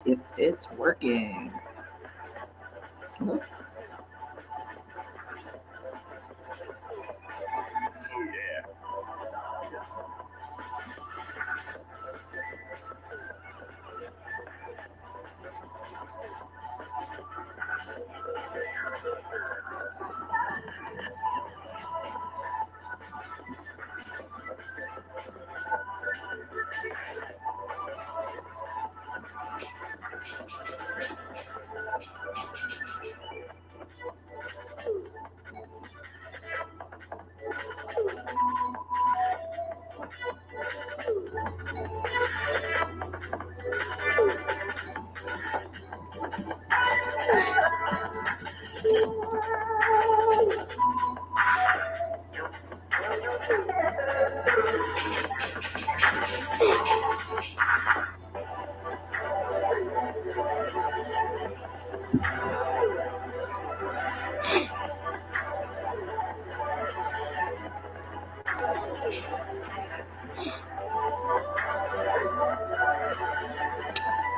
if it's working. Oh.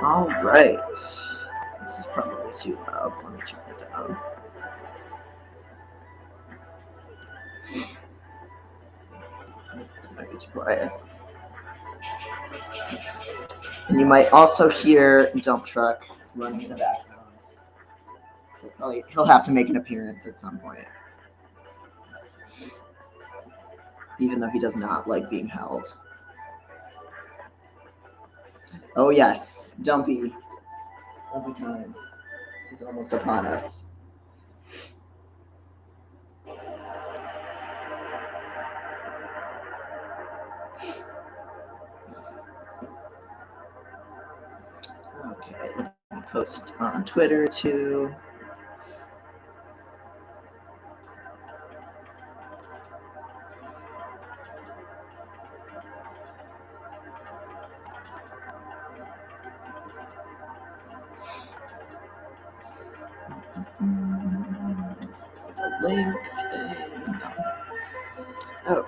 All right. This is probably too loud. Let me turn it down. Might be too quiet. And you might also hear dump truck running in the background. He'll have to make an appearance at some point, even though he does not like being held. Oh yes, Dumpy. Dumpy time is almost upon us. Okay, let me post on Twitter too. The link thing. No.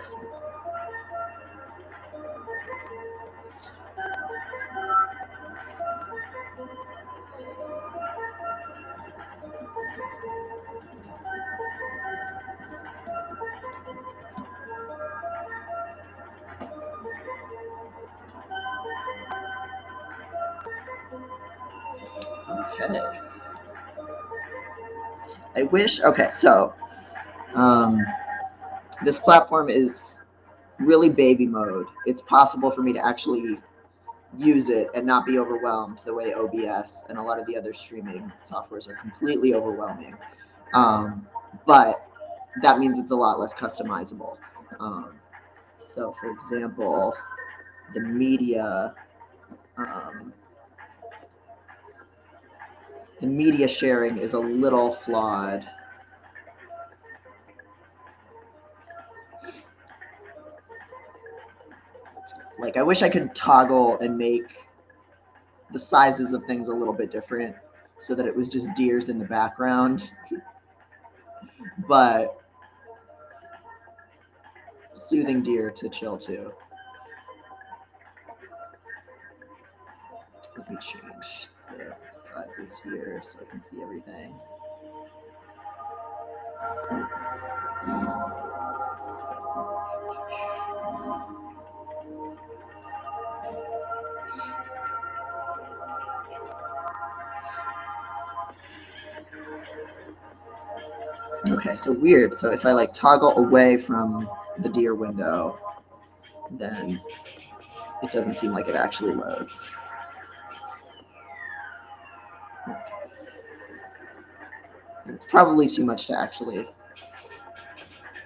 Okay. Okay. I wish. Okay, so this platform is really baby mode. It's possible for me to actually use it and not be overwhelmed the way OBS and a lot of the other streaming softwares are completely overwhelming. But that means it's a lot less customizable. So, for example, the media sharing is a little flawed. Like, I wish I could toggle and make the sizes of things a little bit different so that it was just deers in the background. But soothing deer to chill to. Let me change the sizes here so I can see everything. Okay, so weird. So if I like toggle away from the deer window, then it doesn't seem like it actually loads. Okay. It's probably too much to actually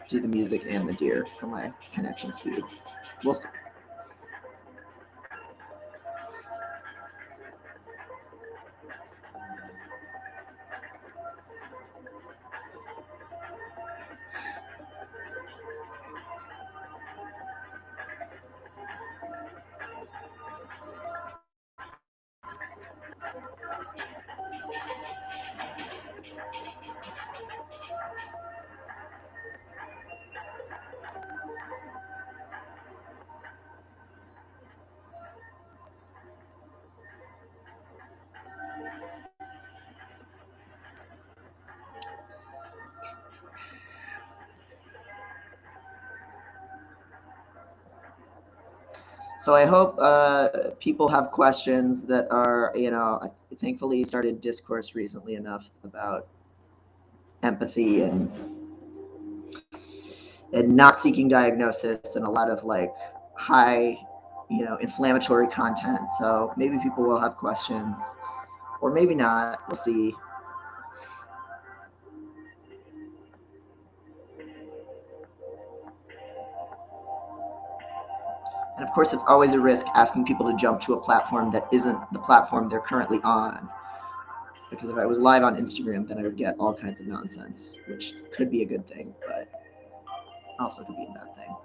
do the music and the deer for my connection speed. We'll see. So I hope people have questions that are, you know, I thankfully started discourse recently enough about empathy and not seeking diagnosis and a lot of like high, you know, inflammatory content. So maybe people will have questions or maybe not. We'll see. And of course, it's always a risk asking people to jump to a platform that isn't the platform they're currently on. Because if I was live on Instagram, then I would get all kinds of nonsense, which could be a good thing, but also could be a bad thing.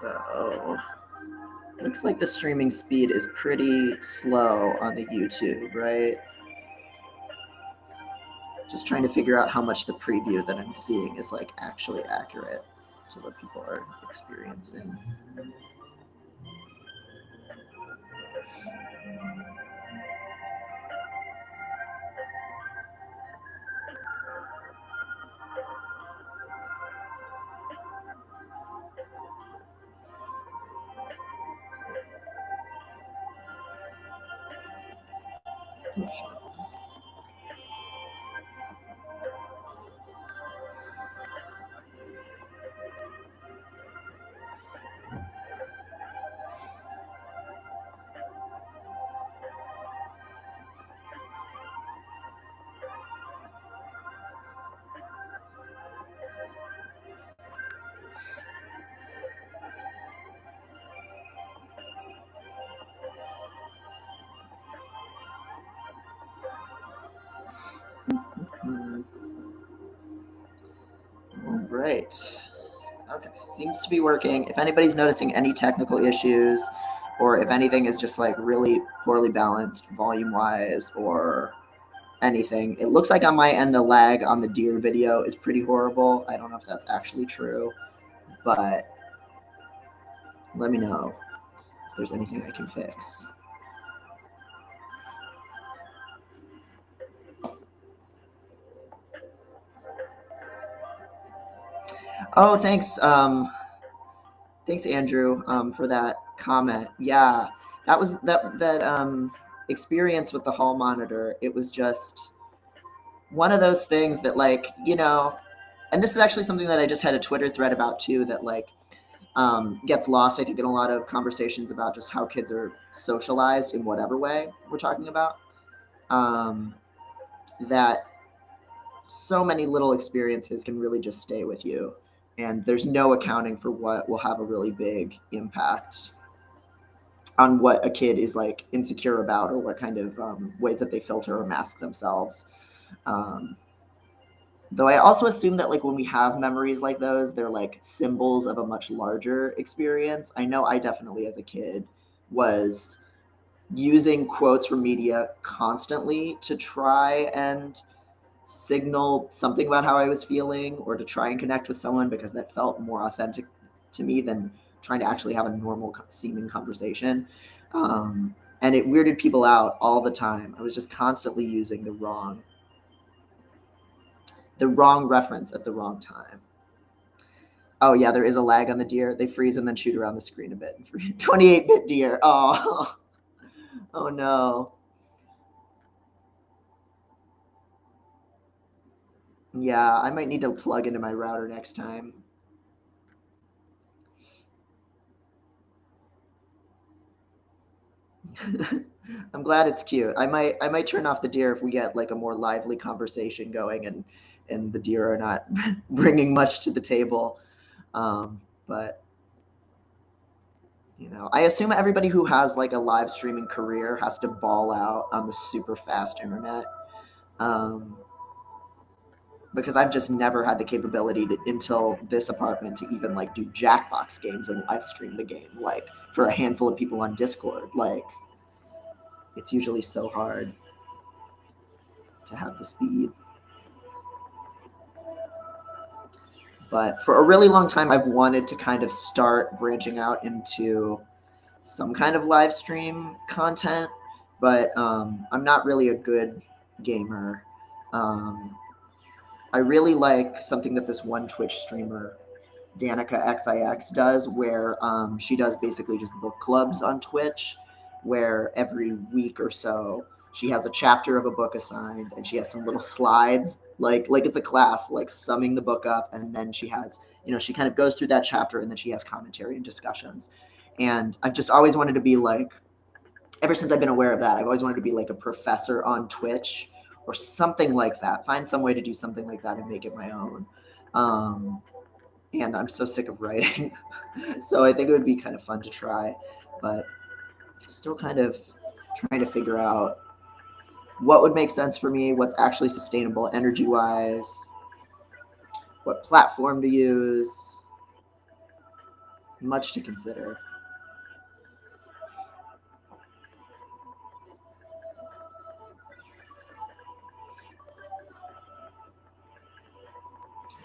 So, looks like the streaming speed is pretty slow on the YouTube, right? Just trying to figure out how much the preview that I'm seeing is like actually accurate to what people are experiencing. All right. Okay, seems to be working. If anybody's noticing any technical issues, or if anything is just like really poorly balanced volume-wise or anything, it looks like on my end the lag on the deer video is pretty horrible. I don't know if that's actually true, but let me know if there's anything I can fix. Oh, thanks. Thanks, Andrew, for that comment. Yeah, that was that experience with the hall monitor. It was just one of those things that, like, you know, and this is actually something that I just had a Twitter thread about too. That like gets lost, I think, in a lot of conversations about just how kids are socialized in whatever way we're talking about. That so many little experiences can really just stay with you, and there's no accounting for what will have a really big impact on what a kid is like insecure about or what kind of ways that they filter or mask themselves. Um, though I also assume that like when we have memories like those, they're like symbols of a much larger experience. I know I definitely as a kid was using quotes from media constantly to try and signal something about how I was feeling or to try and connect with someone because that felt more authentic to me than trying to actually have a normal seeming conversation. And it weirded people out all the time. I was just constantly using the wrong reference at the wrong time. Oh yeah, there is a lag on the deer. They freeze and then shoot around the screen a bit. 28-bit deer. Oh, oh no. Yeah, I might need to plug into my router next time. I'm glad it's cute. I might turn off the deer if we get like a more lively conversation going and the deer are not bringing much to the table. But you know, I assume everybody who has like a live streaming career has to ball out on the super fast internet. But because I've just never had the capability until this apartment to even like do Jackbox games and live stream the game like for a handful of people on Discord. Like it's usually so hard to have the speed. But for a really long time, I've wanted to kind of start branching out into some kind of live stream content, but I'm not really a good gamer. I really like something that this one Twitch streamer, Danica XIX, does, where she does basically just book clubs on Twitch, where every week or so she has a chapter of a book assigned, and she has some little slides, like it's a class, like summing the book up, and then she has, she kind of goes through that chapter, and then she has commentary and discussions. And I've just always wanted to be like, ever since I've been aware of that, I've always wanted to be like a professor on Twitch or something like that. Find some way to do something like that and make it my own. And I'm so sick of writing. So I think it would be kind of fun to try, but still kind of trying to figure out what would make sense for me, what's actually sustainable energy-wise, what platform to use. Much to consider.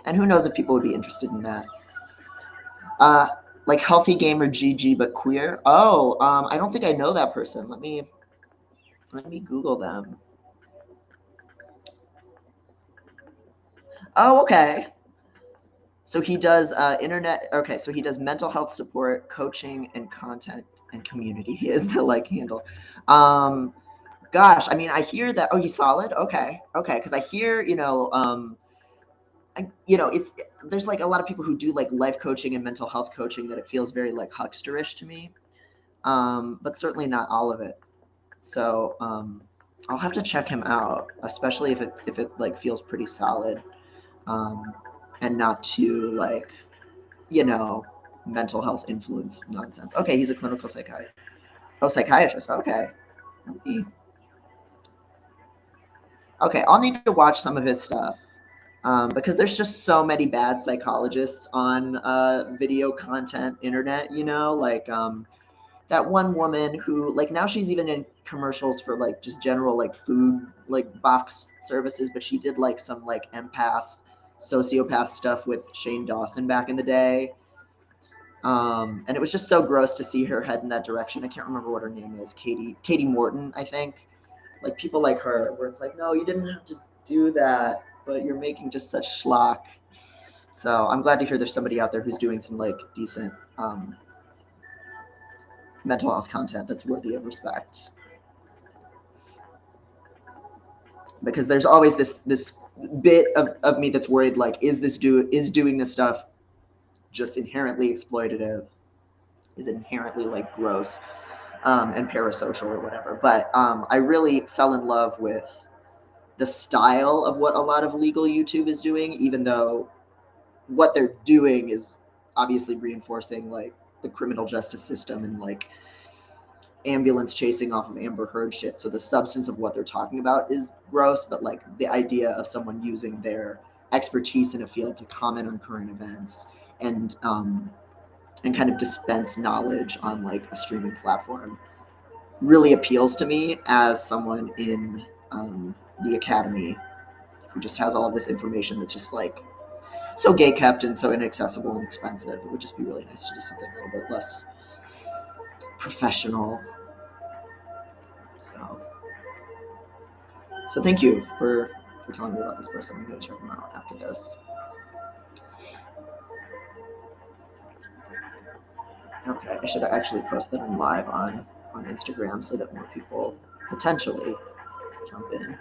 And who knows if people would be interested in that. Like Healthy Gamer GG but queer. Oh, I don't think I know that person. Let me Google them. Oh, okay. So he does internet. Okay, so he does mental health support, coaching, and content and community. He is the like handle. Gosh, I mean, I hear that. Oh, he's solid. Okay, because I hear it's there's like a lot of people who do like life coaching and mental health coaching that it feels very like hucksterish to me, but certainly not all of it. So I'll have to check him out, especially if it like feels pretty solid, and not too like mental health influence nonsense. Okay, he's a clinical psychiatrist. Oh, psychiatrist. Okay. Okay, I'll need to watch some of his stuff. Because there's just so many bad psychologists on video content internet, like that one woman who like now she's even in commercials for like just general like food like box services, but she did like some like empath sociopath stuff with Shane Dawson back in the day. And it was just so gross to see her head in that direction. I can't remember what her name is. Katie Morton, I think. Like people like her, where it's like, no, you didn't have to do that, but you're making just such schlock. So I'm glad to hear there's somebody out there who's doing some like decent mental health content that's worthy of respect. Because there's always this bit of me that's worried, like, is doing this stuff just inherently exploitative? Is it inherently like gross and parasocial or whatever? But I really fell in love with the style of what a lot of legal YouTube is doing, even though what they're doing is obviously reinforcing like the criminal justice system and like ambulance chasing off of Amber Heard shit. So the substance of what they're talking about is gross, but like the idea of someone using their expertise in a field to comment on current events and kind of dispense knowledge on like a streaming platform really appeals to me as someone in the academy who just has all of this information that's just like so gay kept and so inaccessible and expensive. It would just be really nice to do something a little bit less professional. So thank you for telling me about this person. I'm going to check them out after this. Okay, I should actually post that in live on Instagram so that more people potentially jump in.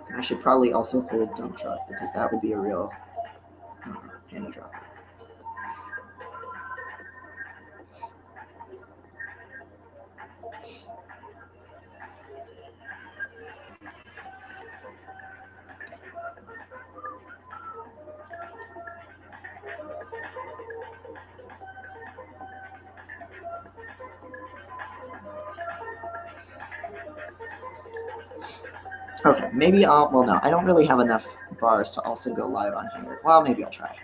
And I should probably also hold dump truck because that would be a real panty drop. Okay, maybe I'll, well, no, I don't really have enough bars to also go live on here. Well, maybe I'll try.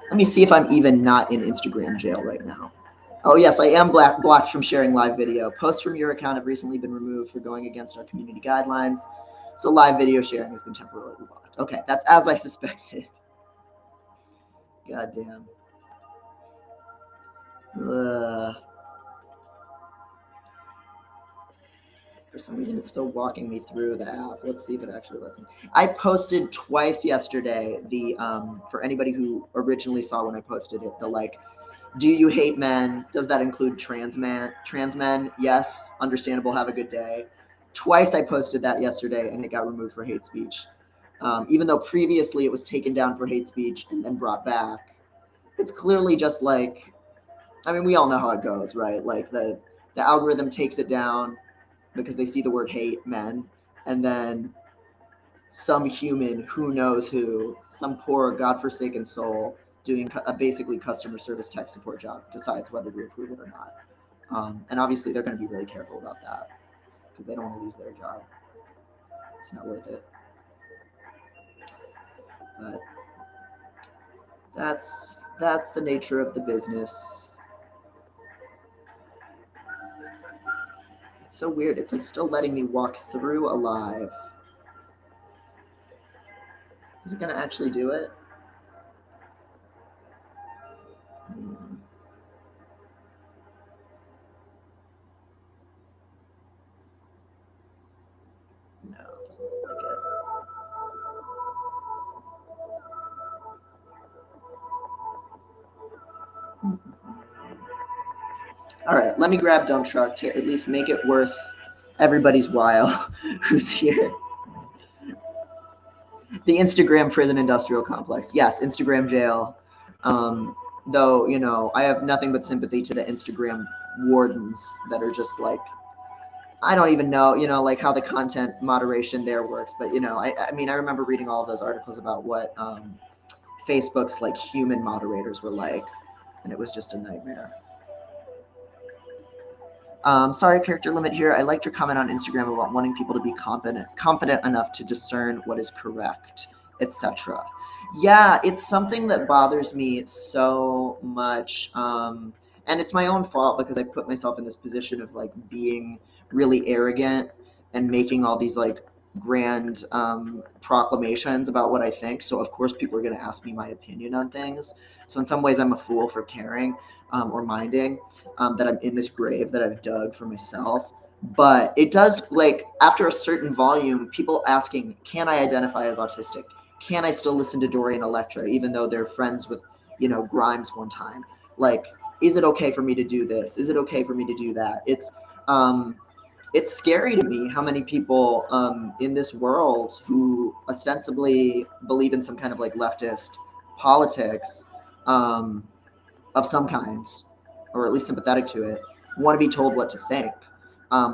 Let me see if I'm even not in Instagram jail right now. Oh yes, I am blocked from sharing live video. Posts from your account have recently been removed for going against our community guidelines. So live video sharing has been temporarily blocked. Okay, that's as I suspected. God damn. For some reason, it's still walking me through the app. Let's see if it actually lets me. I posted twice yesterday. The for anybody who originally saw when I posted it, the like, do you hate men? Does that include trans men? Trans men? Yes. Understandable. Have a good day. Twice I posted that yesterday, and it got removed for hate speech. Even though previously it was taken down for hate speech and then brought back. It's clearly just like, I mean, we all know how it goes, right? Like the algorithm takes it down because they see the word hate men, and then some human who knows who, some poor godforsaken soul doing a basically customer service tech support job decides whether to approve it or not. And obviously they're going to be really careful about that because they don't want to lose their job. It's not worth it. But that's the nature of the business. It's so weird. It's like still letting me walk through a live. Is it going to actually do it? No, it doesn't look like it. All right, let me grab dump truck to at least make it worth everybody's while who's here. The Instagram prison industrial complex. Yes, Instagram jail. Though, you know, I have nothing but sympathy to the Instagram wardens that are just like, I don't even know, you know, like how the content moderation there works. But, you know, I mean, I remember reading all of those articles about what Facebook's like human moderators were like, and it was just a nightmare. Sorry, character limit here. I liked your comment on Instagram about wanting people to be confident enough to discern what is correct, etc. Yeah, it's something that bothers me so much. And it's my own fault because I put myself in this position of like being really arrogant and making all these like grand proclamations about what I think. So of course people are going to ask me my opinion on things. So in some ways I'm a fool for caring or minding. That I'm in this grave that I've dug for myself. But it does, like, after a certain volume, people asking, can I identify as autistic? Can I still listen to Dorian Electra, even though they're friends with, you know, Grimes one time? Like, is it okay for me to do this? Is it okay for me to do that? It's scary to me how many people in this world who ostensibly believe in some kind of like leftist politics of some kind, or at least sympathetic to it, want to be told what to think,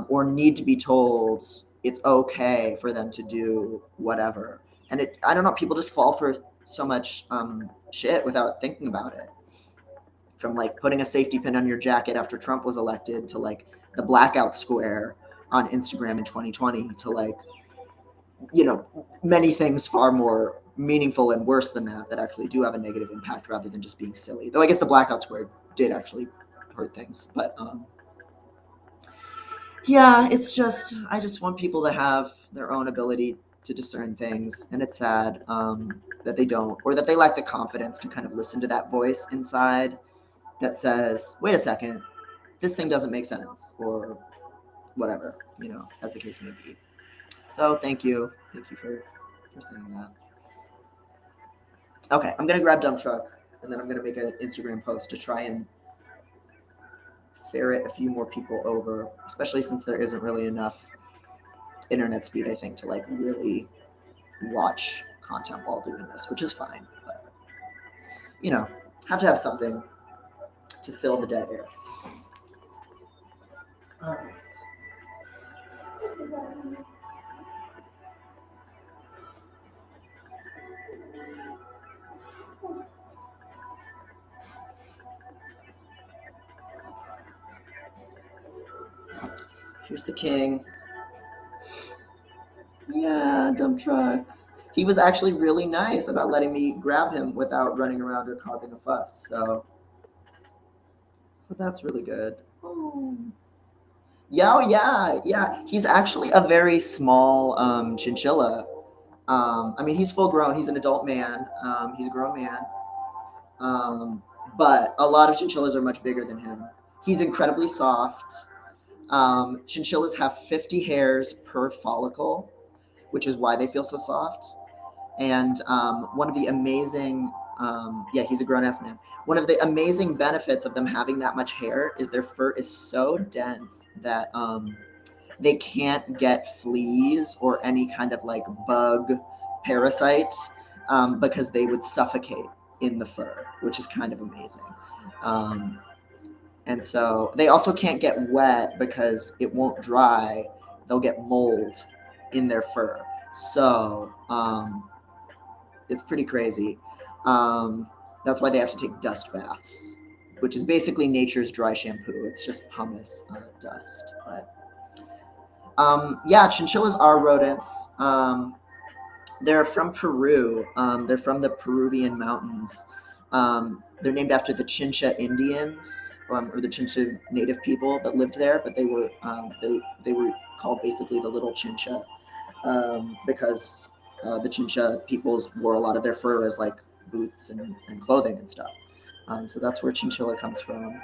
or need to be told it's okay for them to do whatever. And I don't know, people just fall for so much shit without thinking about it. From like putting a safety pin on your jacket after Trump was elected to like the blackout square on Instagram in 2020 to like, you know, many things far more meaningful and worse than that actually do have a negative impact rather than just being silly. Though I guess the blackout square did actually hurt things. But yeah, it's just, I just want people to have their own ability to discern things. And it's sad that they don't, or that they lack the confidence to kind of listen to that voice inside that says, wait a second, this thing doesn't make sense, or whatever, you know, as the case may be. So thank you. Thank you for saying that. Okay, I'm gonna grab dump truck, and then I'm gonna make an Instagram post to try and ferret a few more people over, especially since there isn't really enough internet speed, I think, to like really watch content while doing this, which is fine. But you know, have to have something to fill the dead air. All right. Here's the king. Yeah, dump truck. He was actually really nice about letting me grab him without running around or causing a fuss. So that's really good. Oh. Yeah, oh, yeah. He's actually a very small chinchilla. I mean, he's full grown. He's an adult man. He's a grown man. But a lot of chinchillas are much bigger than him. He's incredibly soft. Chinchillas have 50 hairs per follicle, which is why they feel so soft. And one of the amazing, yeah, he's a grown-ass man. One of the amazing benefits of them having that much hair is their fur is so dense that they can't get fleas or any kind of like bug parasite because they would suffocate in the fur, which is kind of amazing. And so they also can't get wet because it won't dry. They'll get mold in their fur. So it's pretty crazy. That's why they have to take dust baths, which is basically nature's dry shampoo. It's just pumice dust. But yeah, chinchillas are rodents. They're from Peru. They're from the Peruvian mountains. They're named after the Chincha Indians, or the Chincha native people that lived there, but they were called basically the Little Chincha because the Chincha peoples wore a lot of their fur as like boots and clothing and stuff. So that's where chinchilla comes from.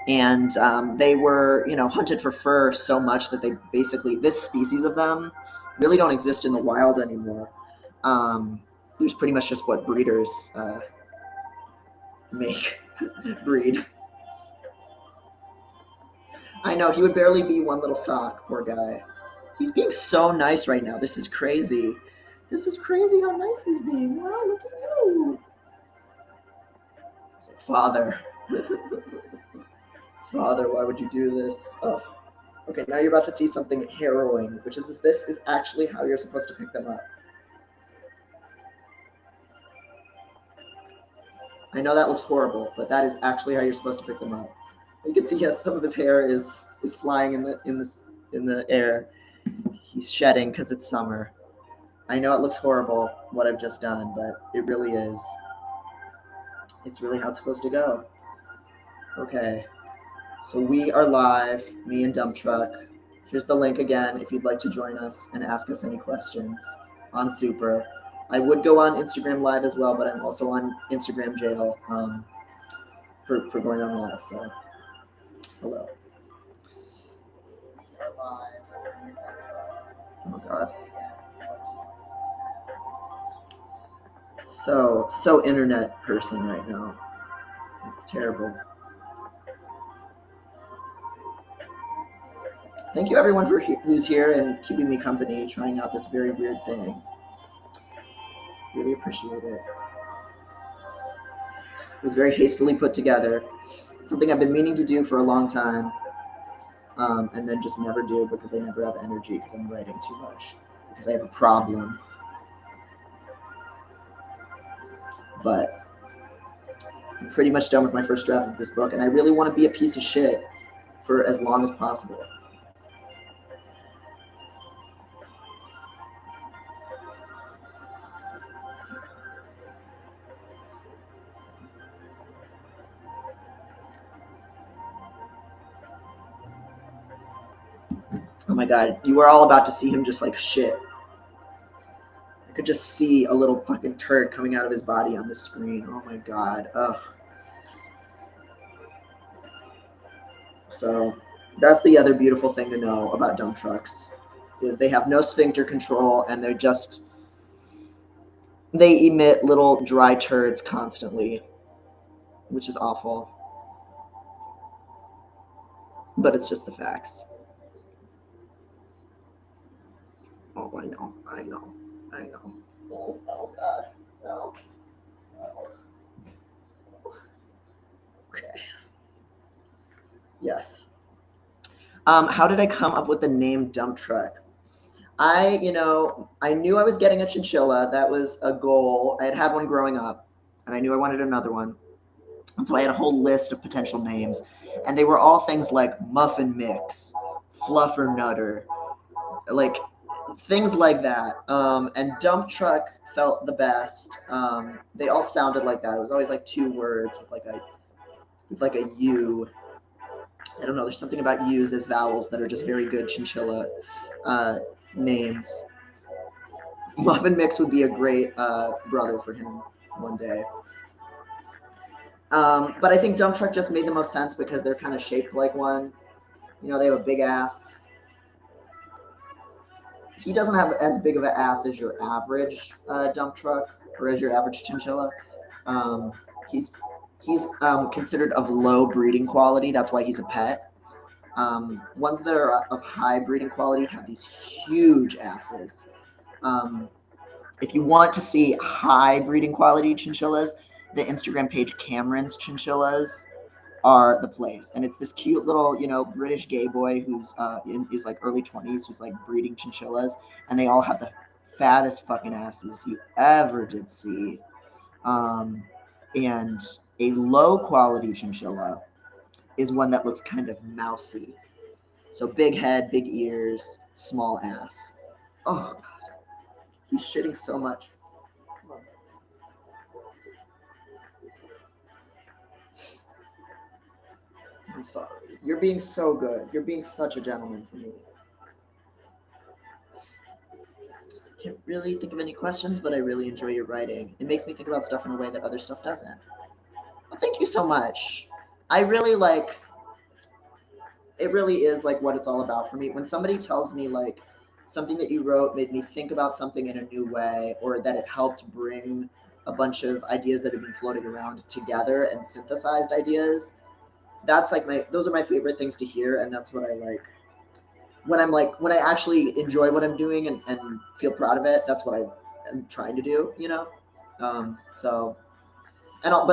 And they were, hunted for fur so much that they basically, this species of them really don't exist in the wild anymore. There's pretty much just what breeders breed. I know, he would barely be one little sock, poor guy. He's being so nice right now. This is crazy. This is crazy how nice he's being. Wow, look at you. It's like, Father. Father, why would you do this? Oh. Okay, now you're about to see something harrowing, which is this is actually how you're supposed to pick them up. I know that looks horrible, but that is actually how you're supposed to pick them up. You can see, yes, some of his hair is flying in the air. He's shedding because it's summer. I know it looks horrible what I've just done, but it really is. It's really how it's supposed to go. Okay, so we are live, me and Dump Truck. Here's the link again if you'd like to join us and ask us any questions on Super. I would go on Instagram Live as well, but I'm also on Instagram jail for going on live. So, hello. Oh God. So internet person right now. It's terrible. Thank you everyone who's here and keeping me company, trying out this very weird thing. Really appreciate it. It was very hastily put together. It's something I've been meaning to do for a long time, and then just never do because I never have energy because I'm writing too much, because I have a problem. But I'm pretty much done with my first draft of this book, and I really want to be a piece of shit for as long as possible. Oh my God, you were all about to see him just like shit. I could just see a little fucking turd coming out of his body on the screen. Oh my God, ugh. So that's the other beautiful thing to know about dump trucks, is they have no sphincter control and they emit little dry turds constantly, which is awful. But it's just the facts. Oh, I know. Oh God, no. Okay. Yes. How did I come up with the name Dump Truck? I knew I was getting a chinchilla. That was a goal. I had one growing up, and I knew I wanted another one. And so I had a whole list of potential names, and they were all things like Muffin Mix, Fluffer Nutter, like things like that. And dump truck felt the best. They all sounded like that. It was always like 2 words with like a U. I don't know. There's something about U's as vowels that are just very good chinchilla names. Muffin Mix would be a great brother for him one day. But I think dump truck just made the most sense because they're kind of shaped like one. You know, they have a big ass. He doesn't have as big of an ass as your average dump truck or as your average chinchilla. Um, he's considered of low breeding quality. That's why he's a pet. Ones that are of high breeding quality have these huge asses. If you want to see high breeding quality chinchillas, the Instagram page Cameron's Chinchillas are the place. And it's this cute little, you know, British gay boy who's in his like early 20s who's like breeding chinchillas, and they all have the fattest fucking asses you ever did see. And a low quality chinchilla is one that looks kind of mousy. So big head, big ears, small ass. Oh God, he's shitting so much. I'm sorry. You're being so good. You're being such a gentleman for me. Can't really think of any questions, but I really enjoy your writing. It makes me think about stuff in a way that other stuff doesn't. Well, thank you so much. I really like, it really is like what it's all about for me. When somebody tells me like something that you wrote made me think about something in a new way, or that it helped bring a bunch of ideas that have been floating around together and synthesized ideas, that's like those are my favorite things to hear. And that's what I like. When I actually enjoy what I'm doing and feel proud of it, that's what I am trying to do, you know? But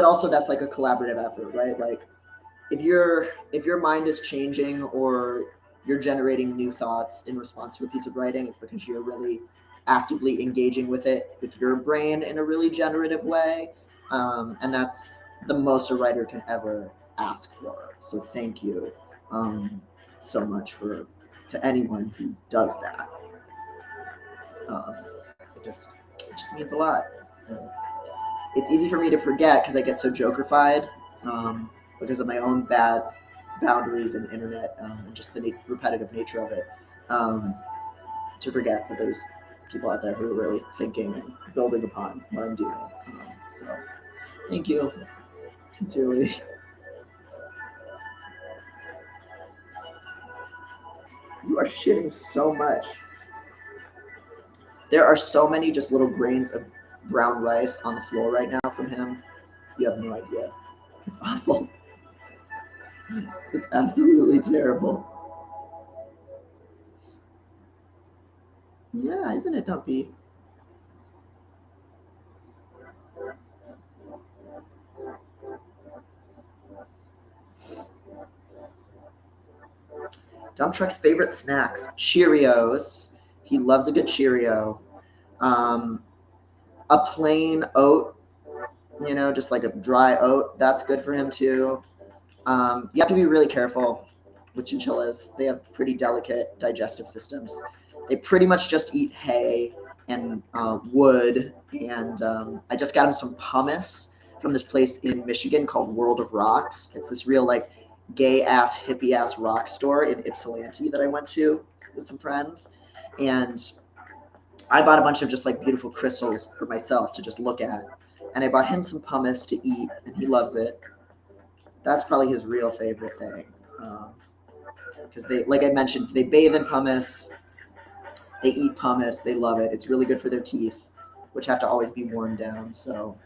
also that's like a collaborative effort, right? Like if your mind is changing or you're generating new thoughts in response to a piece of writing, it's because you're really actively engaging with it with your brain in a really generative way. And that's the most a writer can ever ask for. So thank you so much to anyone who does that. It just means a lot. It's easy for me to forget because I get so jokerfied because of my own bad boundaries and internet and just the repetitive nature of it, to forget that there's people out there who are really thinking and building upon what I'm doing. So thank you, sincerely. You are shitting so much. There are so many just little grains of brown rice on the floor right now from him. You have no idea. It's awful. It's absolutely terrible. Yeah, isn't it, Dumpy? Dump Truck's favorite snacks: Cheerios. He loves a good Cheerio. A plain oat, you know, just like a dry oat. That's good for him too. You have to be really careful with chinchillas. They have pretty delicate digestive systems. They pretty much just eat hay and wood. And I just got him some pumice from this place in Michigan called World of Rocks. It's this real like gay ass, hippie ass rock store in Ypsilanti that I went to with some friends. And I bought a bunch of just like beautiful crystals for myself to just look at. And I bought him some pumice to eat, and he loves it. That's probably his real favorite thing. Because they, like I mentioned, they bathe in pumice, they eat pumice, they love it. It's really good for their teeth, which have to always be worn down. So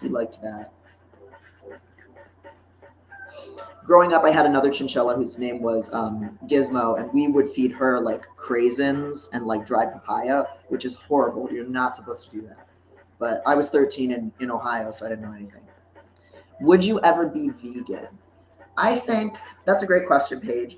he liked that. Growing up, I had another chinchilla whose name was Gizmo, and we would feed her like craisins and like dried papaya, which is horrible. You're not supposed to do that. But I was 13 in Ohio, so I didn't know anything. Would you ever be vegan? I think that's a great question, Paige.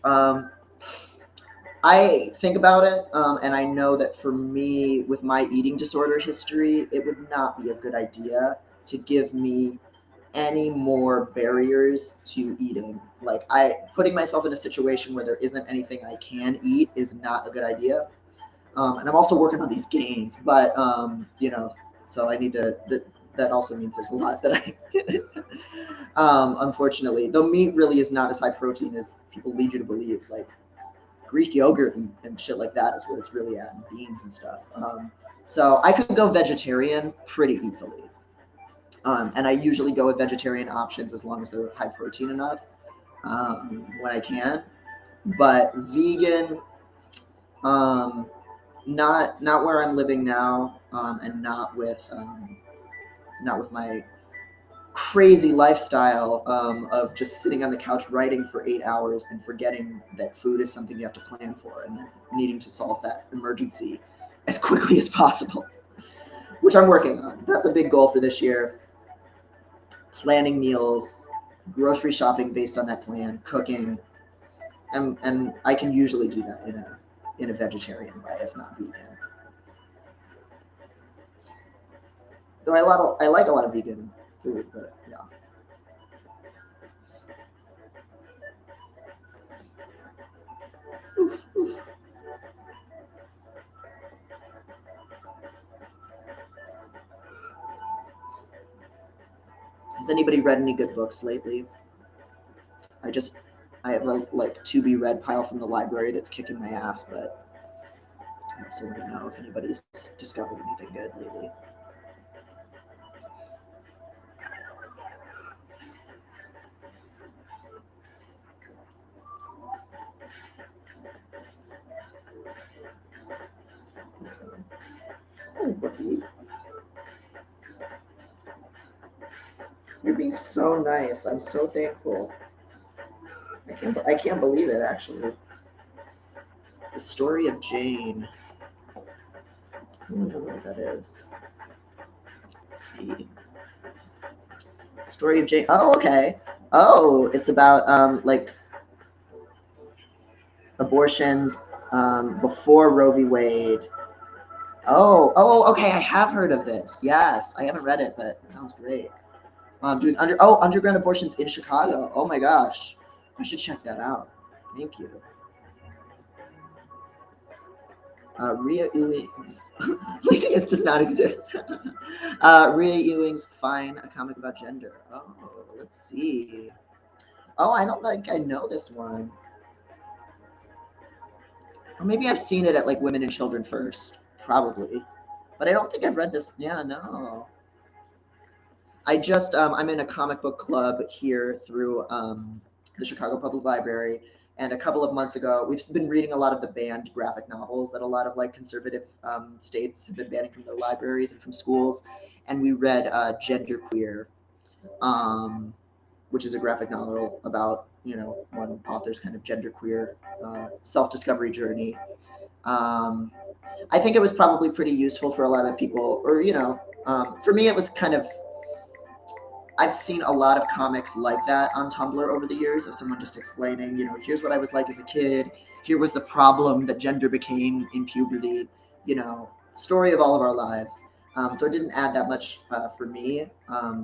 I think about it, and I know that for me, with my eating disorder history, it would not be a good idea to give me any more barriers to eating. Like putting myself in a situation where there isn't anything I can eat is not a good idea. And I'm also working on these gains, but you know, so I need to. That also means there's a lot that I. Unfortunately, though meat really is not as high protein as people lead you to believe. Like Greek yogurt and shit like that is where it's really at, and beans and stuff. So I could go vegetarian pretty easily. And I usually go with vegetarian options as long as they're high protein enough when I can. But vegan, not where I'm living now, and not with my crazy lifestyle of just sitting on the couch writing for 8 hours and forgetting that food is something you have to plan for, and then needing to solve that emergency as quickly as possible, which I'm working on. That's a big goal for this year. Planning meals, grocery shopping based on that plan, cooking, and I can usually do that in a vegetarian way, if not vegan. Though I like a lot of vegan food, but yeah. Oof, oof. Has anybody read any good books lately? I have a like to be read pile from the library that's kicking my ass, but I also want to know if anybody's discovered anything good lately. Oh, Bucky, you're being so nice. I'm so thankful. I can't believe it, actually. The Story of Jane. I don't know what that is. Let's see. Story of Jane. Oh, okay. Oh, it's about like abortions before Roe v. Wade. Oh, okay. I have heard of this. Yes, I haven't read it, but it sounds great. Doing underground abortions in Chicago. Oh my gosh, I should check that out. Thank you. Rhea Ewing's laziness does not exist. Rhea Ewing's Fine, a comic about gender. Oh, let's see. Oh, I don't think I know this one. Or maybe I've seen it at like Women and Children First, probably. But I don't think I've read this. Yeah, no. I just I'm in a comic book club here through the Chicago Public Library, and a couple of months ago, we've been reading a lot of the banned graphic novels that a lot of like conservative states have been banning from their libraries and from schools, and we read Genderqueer, which is a graphic novel about one author's kind of genderqueer self-discovery journey. I think it was probably pretty useful for a lot of people, or for me, it was kind of. I've seen a lot of comics like that on Tumblr over the years of someone just explaining, here's what I was like as a kid. Here was the problem that gender became in puberty, story of all of our lives. So it didn't add that much for me.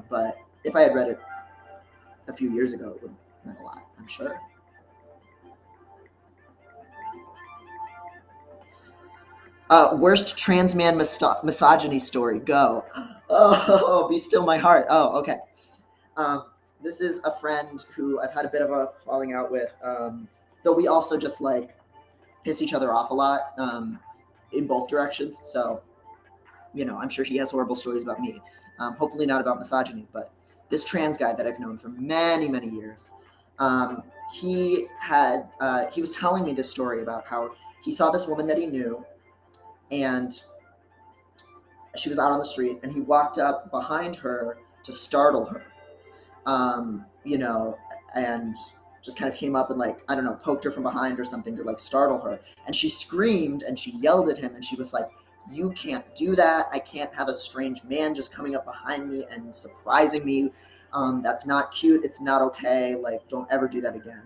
But if I had read it a few years ago, it would have meant a lot, I'm sure. Worst trans man misogyny story. Go. Oh, be still my heart. Oh, okay. This is a friend who I've had a bit of a falling out with, though we also just like piss each other off a lot in both directions. So, I'm sure he has horrible stories about me. Hopefully not about misogyny, but this trans guy that I've known for many, many years, he was telling me this story about how he saw this woman that he knew, and she was out on the street, and he walked up behind her to startle her. And just kind of came up and like, I don't know, poked her from behind or something to like startle her. And she screamed and she yelled at him, and she was like, you can't do that. I can't have a strange man just coming up behind me and surprising me. That's not cute. It's not okay. Like, don't ever do that again.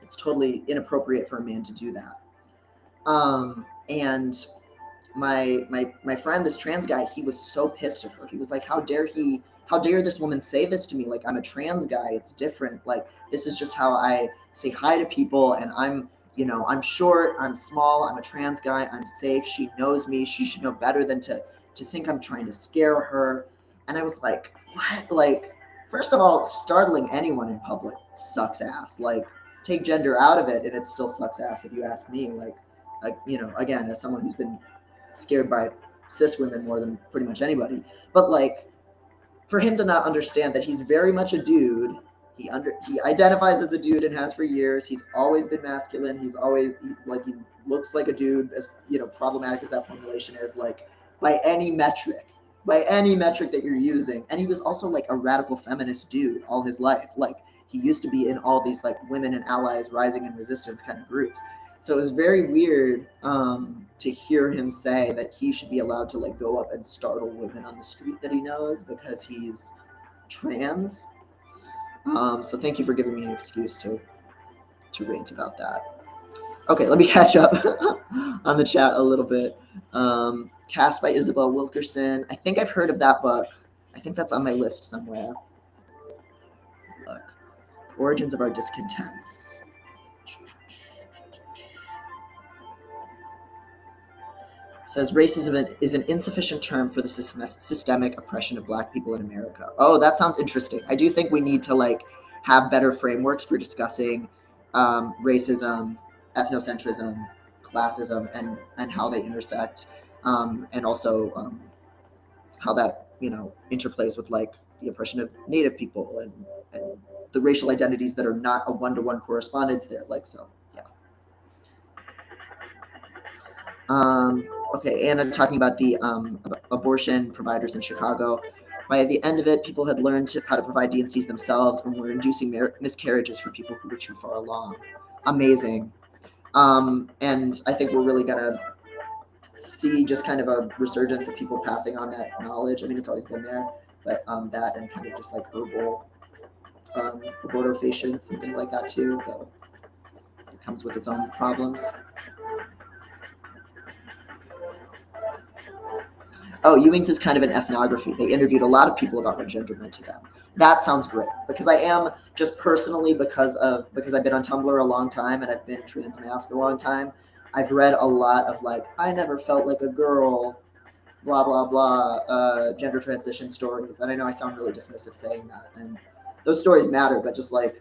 It's totally inappropriate for a man to do that. And my friend, this trans guy, he was so pissed at her. He was like, how dare how dare this woman say this to me? Like, I'm a trans guy. It's different. Like, this is just how I say hi to people. And I'm, you know, I'm short, I'm small, I'm a trans guy, I'm safe. She knows me. She should know better than to think I'm trying to scare her. And I was like, what? Like, first of all, startling anyone in public sucks ass. Like, take gender out of it and it still sucks ass if you ask me. Like, you know, again, as someone who's been scared by cis women more than pretty much anybody. But like, for him to not understand that he's very much a dude. He identifies as a dude and has for years. He's always been masculine. He looks like a dude, as you know, problematic as that formulation is, like by any metric that you're using. And he was also like a radical feminist dude all his life. Like, he used to be in all these like women and allies rising in resistance kind of groups. So it was very weird to hear him say that he should be allowed to like go up and startle women on the street that he knows because he's trans. So thank you for giving me an excuse to rant about that. Okay, let me catch up on the chat a little bit. Cast by Isabel Wilkerson. I think I've heard of that book. I think that's on my list somewhere. Look. Origins of Our Discontents. Says racism is an insufficient term for the systemic oppression of Black people in America. Oh, that sounds interesting. I do think we need to like have better frameworks for discussing racism, ethnocentrism, classism, and how they intersect, and also how that, you know, interplays with like the oppression of Native people and the racial identities that are not a one-to-one correspondence there. Like, so yeah. Okay, Anna talking about the abortion providers in Chicago. By the end of it, people had learned how to provide D&Cs themselves and were inducing miscarriages for people who were too far along. Amazing. And I think we're really gonna see just kind of a resurgence of people passing on that knowledge. I mean, it's always been there, but that and kind of just like herbal abortifacients and things like that too, though it comes with its own problems. Oh, Ewing's is kind of an ethnography. They interviewed a lot of people about what gender meant to them. That sounds great, because I am just personally, because I've been on Tumblr a long time and I've been trans masked a long time, I've read a lot of like, I never felt like a girl, blah, blah, blah, gender transition stories. And I know I sound really dismissive saying that, and those stories matter, but just like,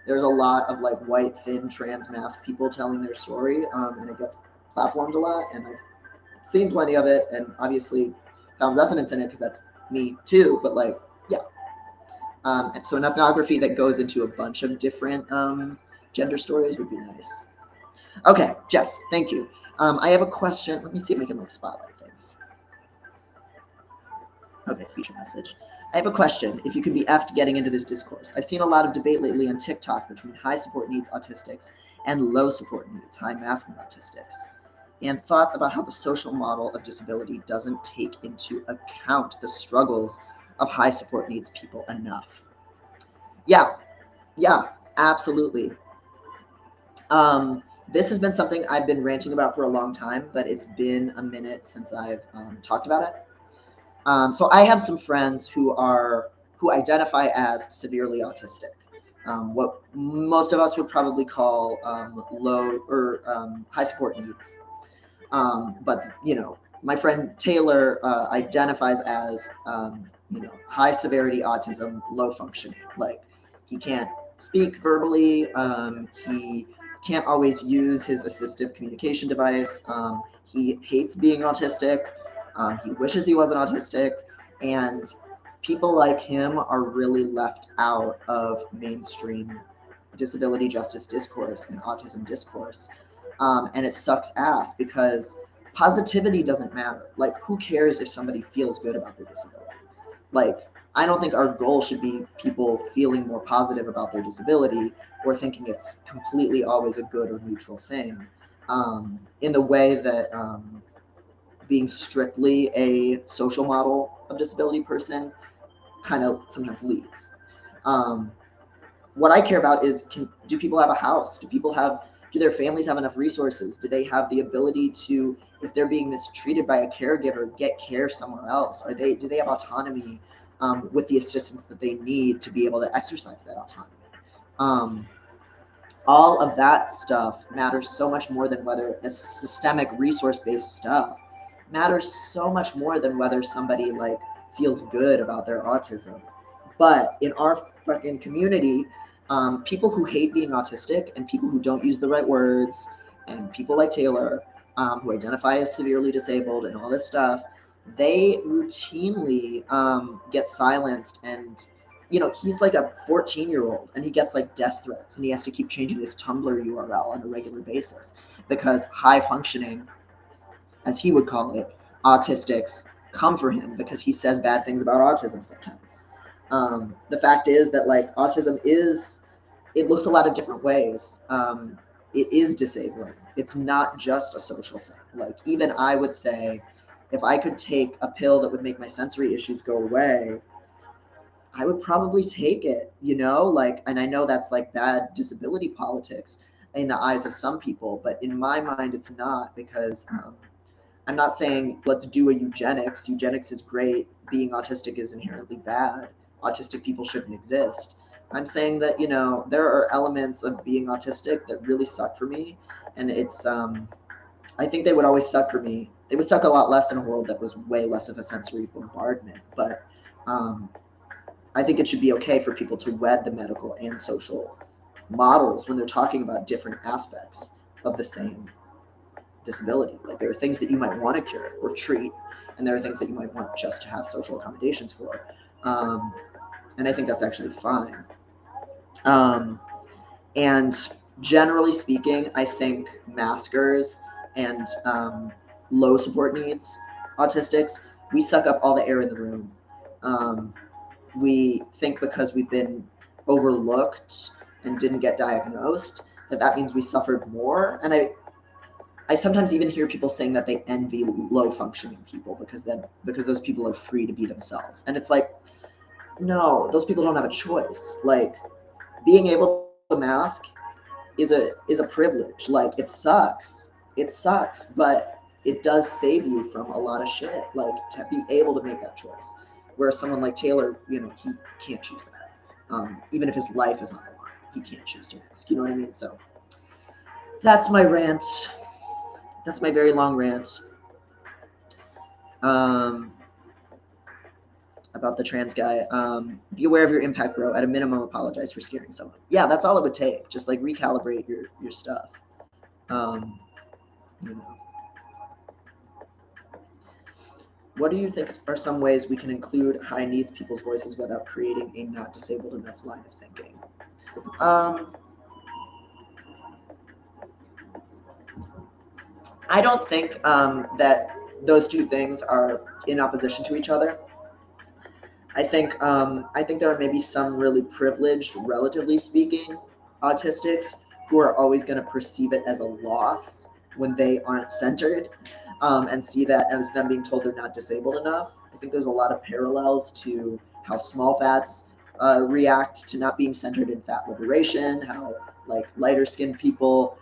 there's a lot of like white, thin, trans masked people telling their story, and it gets platformed a lot, and I've seen plenty of it and obviously found resonance in it because that's me too, but like, yeah. And so an ethnography that goes into a bunch of different gender stories would be nice. Okay, Jess, thank you. I have a question. Let me see if I can like spotlight things. Okay, feature message. I have a question. If you could be effed getting into this discourse. I've seen a lot of debate lately on TikTok between high support needs autistics and low support needs, high masculine autistics, and thoughts about how the social model of disability doesn't take into account the struggles of high support needs people enough. Yeah, absolutely. This has been something I've been ranting about for a long time, but it's been a minute since I've talked about it. So I have some friends who identify as severely autistic, what most of us would probably call low or high support needs. But you know, my friend Taylor identifies as high severity autism, low functioning. Like, he can't speak verbally. He can't always use his assistive communication device. He hates being autistic. He wishes he wasn't autistic, and people like him are really left out of mainstream disability justice discourse and autism discourse. And it sucks ass because positivity doesn't matter. Like, who cares if somebody feels good about their disability? Like, I don't think our goal should be people feeling more positive about their disability or thinking it's completely always a good or neutral thing, in the way that being strictly a social model of disability person kind of sometimes leads. What I care about is, do people have a house? Do their families have enough resources? Do they have the ability to, if they're being mistreated by a caregiver, get care somewhere else? Do they have autonomy? with the assistance that they need to be able to exercise that autonomy. All of that stuff matters so much more than whether a systemic resource-based stuff matters so much more than whether somebody like feels good about their autism. But in our fucking community, people who hate being autistic and people who don't use the right words and people like Taylor, who identify as severely disabled and all this stuff, they routinely get silenced. And he's like a 14-year-old and he gets like death threats and he has to keep changing his Tumblr URL on a regular basis because high functioning, as he would call it, autistics come for him because he says bad things about autism sometimes. The fact is that like autism it looks a lot of different ways. It is disabling. It's not just a social thing. Like even I would say, if I could take a pill that would make my sensory issues go away, I would probably take it, like, and I know that's like bad disability politics in the eyes of some people, but in my mind, it's not, because I'm not saying let's do a eugenics. Eugenics is great. Being autistic is inherently bad. Autistic people shouldn't exist. I'm saying that, there are elements of being autistic that really suck for me. And it's, I think they would always suck for me. They would suck a lot less in a world that was way less of a sensory bombardment. But I think it should be okay for people to wed the medical and social models when they're talking about different aspects of the same disability. Like there are things that you might want to cure or treat, and there are things that you might want just to have social accommodations for. And I think that's actually fine. And generally speaking, I think maskers and low support needs autistics, we suck up all the air in the room. We think because we've been overlooked and didn't get diagnosed, that means we suffered more. And I sometimes even hear people saying that they envy low functioning people because those people are free to be themselves. And it's like, no, those people don't have a choice. Like being able to mask is a privilege. Like it sucks, but it does save you from a lot of shit. Like to be able to make that choice. Whereas someone like Taylor, he can't choose that. Even if his life is on the line, he can't choose to mask. You know what I mean? So that's my rant. That's my very long rant about the trans guy. Be aware of your impact, bro. At a minimum, apologize for scaring someone. Yeah, that's all it would take. Just like recalibrate your stuff. What do you think are some ways we can include high needs people's voices without creating a not disabled enough line of thinking? I don't think that those two things are in opposition to each other. I think there are maybe some really privileged, relatively speaking, autistics who are always going to perceive it as a loss when they aren't centered, and see that as them being told they're not disabled enough. I think there's a lot of parallels to how small fats react to not being centered in fat liberation, how like lighter skinned people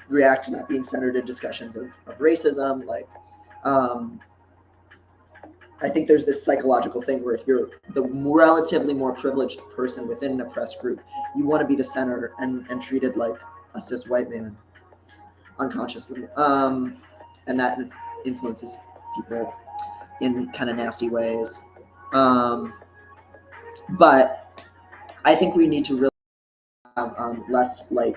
react to not being centered in discussions of racism. Like I think there's this psychological thing where if you're the relatively more privileged person within an oppressed group, you want to be the center and treated like a cis white man unconsciously. And that influences people in kind of nasty ways. But I think we need to really have less like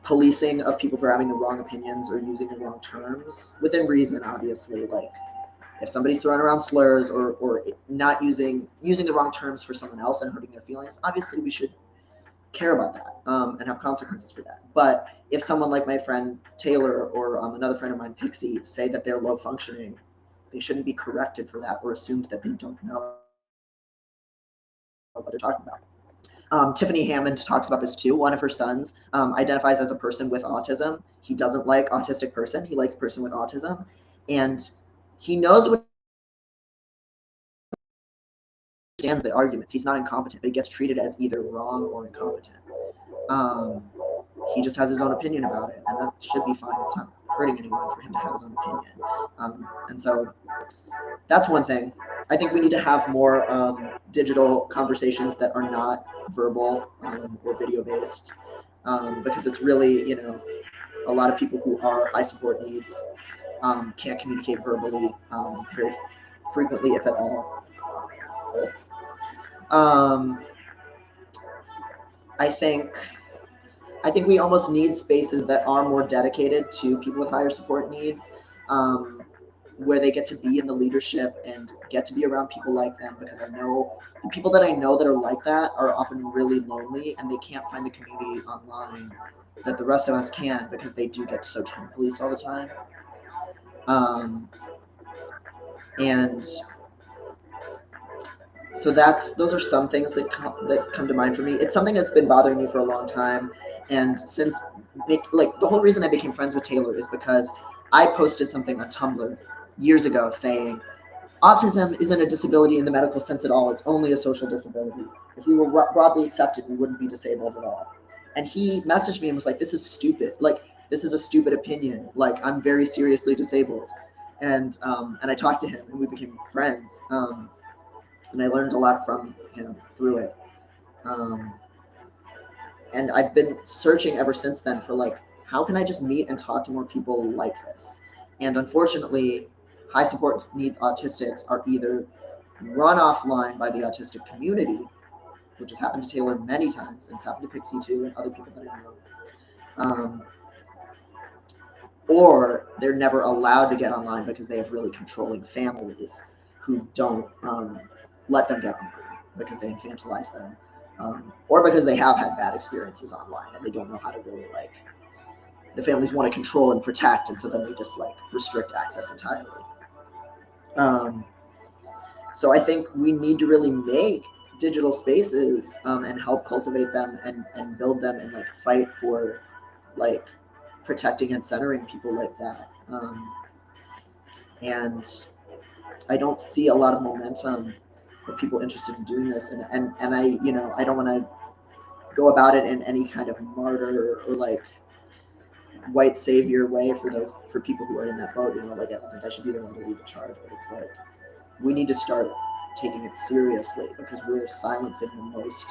policing of people for having the wrong opinions or using the wrong terms within reason, obviously. Like if somebody's throwing around slurs or not using the wrong terms for someone else and hurting their feelings, obviously we should care about that and have consequences for that. But if someone like my friend Taylor or another friend of mine, Pixie, say that they're low functioning, they shouldn't be corrected for that or assumed that they don't know what they're talking about. Tiffany Hammond talks about this too. One of her sons identifies as a person with autism. He doesn't like autistic person. He likes person with autism. And he knows what understands the arguments. He's not incompetent, but he gets treated as either wrong or incompetent. He just has his own opinion about it, and that should be fine. It's not hurting anyone for him to have his own opinion. And so that's one thing. I think we need to have more digital conversations that are not verbal or video based, because it's really, a lot of people who are high support needs can't communicate verbally very frequently, if at all. Um, I think we almost need spaces that are more dedicated to people with higher support needs, where they get to be in the leadership and get to be around people like them, because I know the people that I know that are like that are often really lonely and they can't find the community online that the rest of us can, because they do get so tone police all the time. And so those are some things that come to mind for me. It's something that's been bothering me for a long time, and since like the whole reason I became friends with Taylor is because I posted something on Tumblr years ago saying autism isn't a disability in the medical sense at all. It's only a social disability. If we were broadly accepted, we wouldn't be disabled at all. And he messaged me and was like, "This is stupid. Like, this is a stupid opinion. Like, I'm very seriously disabled." And I talked to him and we became friends. And I learned a lot from him through it. And I've been searching ever since then for like, how can I just meet and talk to more people like this? And unfortunately, high support needs autistics are either run offline by the autistic community, which has happened to Taylor many times, and it's happened to Pixie too, and other people that I know. Or they're never allowed to get online because they have really controlling families who don't let them get online because they infantilize them, or because they have had bad experiences online and they don't know how to really the families want to control and protect, and so then they just restrict access entirely. So I think we need to really make digital spaces and help cultivate them and build them and fight for protecting and centering people like that. And I don't see a lot of momentum of people interested in doing this, and I I don't want to go about it in any kind of martyr or white savior way for people who are in that boat. I don't think I should be the one to lead the charge, but it's we need to start taking it seriously, because we're silencing the most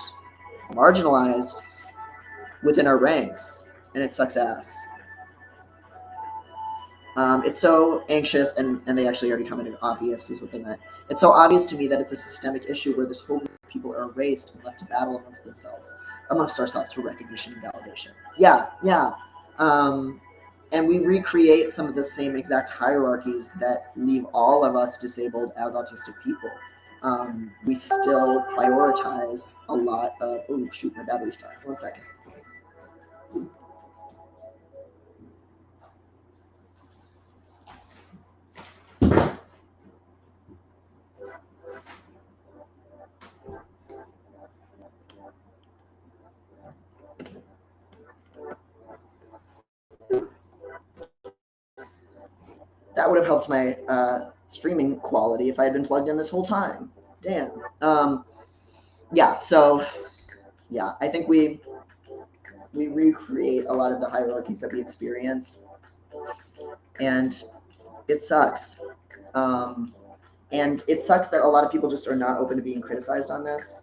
marginalized within our ranks, and it sucks ass. It's so anxious, and they actually already commented obvious is what they meant. It's so obvious to me that it's a systemic issue where this whole group of people are erased and left to battle amongst ourselves for recognition and validation. Yeah. And we recreate some of the same exact hierarchies that leave all of us disabled as autistic people. We still prioritize a lot of, oh shoot, my battery's dying. 1 second. That would have helped my streaming quality if I had been plugged in this whole time. Damn. Yeah, so yeah, I think we recreate a lot of the hierarchies that we experience, and it sucks. And it sucks that a lot of people just are not open to being criticized on this,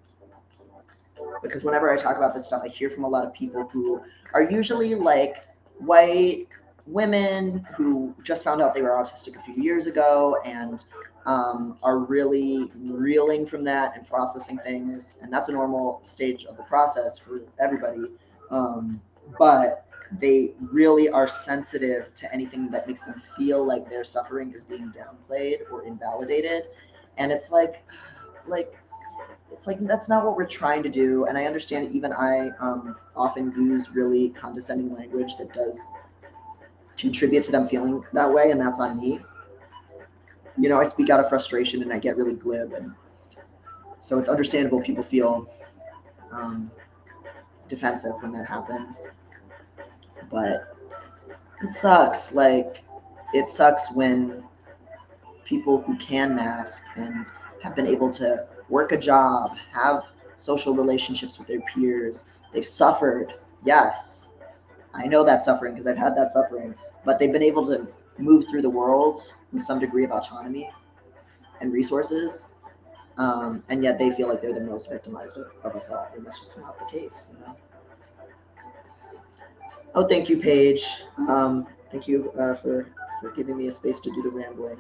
because whenever I talk about this stuff, I hear from a lot of people who are usually white women who just found out they were autistic a few years ago and are really reeling from that and processing things, and that's a normal stage of the process for everybody, but they really are sensitive to anything that makes them feel like their suffering is being downplayed or invalidated, and it's that's not what we're trying to do. And I understand even I often use really condescending language that does contribute to them feeling that way, and that's on me. I speak out of frustration and I get really glib, and so it's understandable people feel defensive when that happens. But it sucks. It sucks when people who can mask and have been able to work a job, have social relationships with their peers, they've suffered. Yes, I know that suffering because I've had that suffering, but they've been able to move through the world with some degree of autonomy and resources. And yet they feel like they're the most victimized of us all, and that's just not the case, you know. Oh, thank you, Paige. Thank you for giving me a space to do the rambling.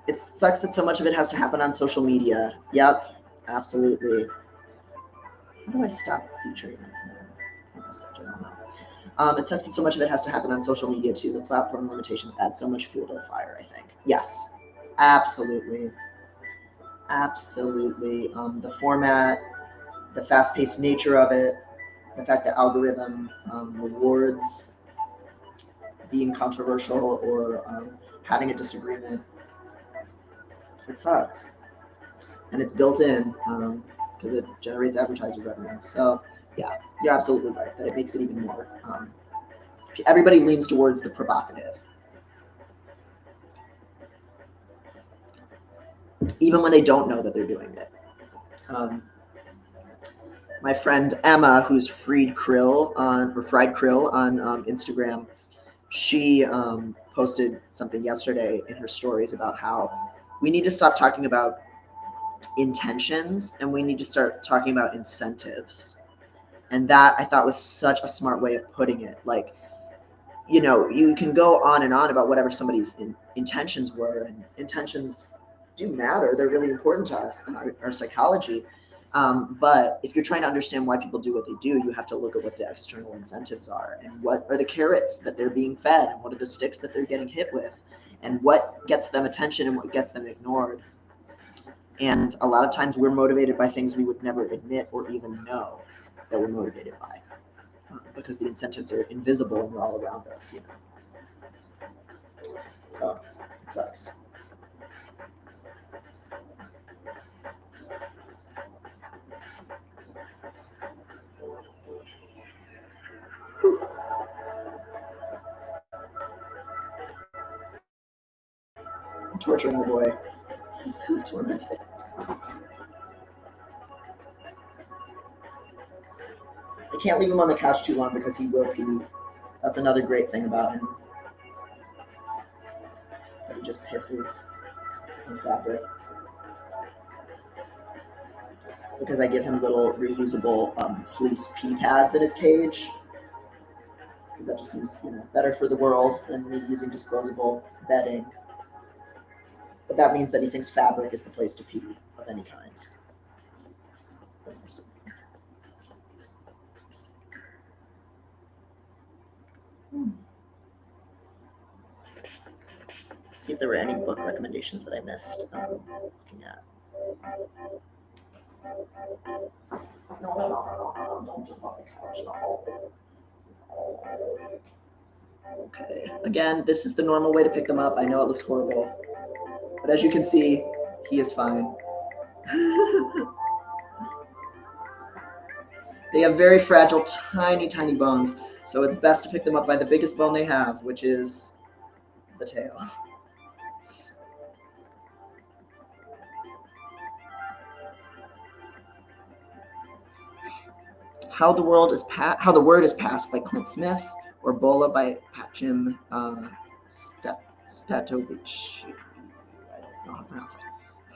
It sucks that so much of it has to happen on social media. Yep, absolutely. How do I stop featuring it? It sucks that so much of it has to happen on social media too. The platform limitations add so much fuel to the fire, I think. Yes, absolutely. Absolutely. The format, the fast-paced nature of it, the fact that algorithm rewards being controversial or having a disagreement, it sucks. And it's built in because it generates advertiser revenue. So yeah, you're absolutely right that it makes it even more. Everybody leans towards the provocative, even when they don't know that they're doing it. My friend Emma, who's fried krill on Instagram, she posted something yesterday in her stories about how we need to stop talking about intentions and we need to start talking about incentives. And that I thought was such a smart way of putting it. Like, you know, you can go on and on about whatever somebody's intentions were, and intentions do matter. They're really important to us in our psychology. But if you're trying to understand why people do what they do, you have to look at what the external incentives are and what are the carrots that they're being fed and what are the sticks that they're getting hit with and what gets them attention and what gets them ignored. And a lot of times we're motivated by things we would never admit or even know that we're motivated by because the incentives are invisible and they're all around us, you know. So it sucks. I'm torturing the boy. He's so tormented. I can't leave him on the couch too long because he will pee. That's another great thing about him. That he just pisses on fabric. Because I give him little reusable fleece pee pads in his cage. Because that just seems, you know, better for the world than me using disposable bedding. But that means that he thinks fabric is the place to pee of any kind. See if there were any book recommendations that I missed looking at. No, don't jump off the couch. No. Okay, again, this is the normal way to pick them up. I know it looks horrible, but as you can see, he is fine. They have very fragile, tiny, tiny bones, so it's best to pick them up by the biggest bone they have, which is the tail. How the Word is Passed by Clint Smith, or Bola by Jim Statovich. I don't know how to pronounce it.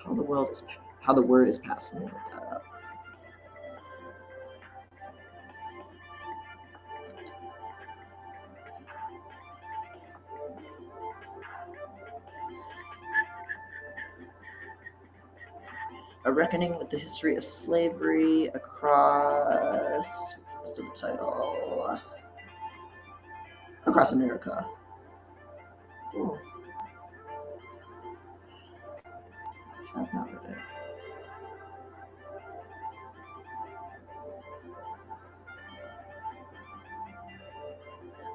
How the Word is Passed. Let me look that up. A Reckoning with the History of Slavery Across, what's the title? Across America. Cool. I've not read it.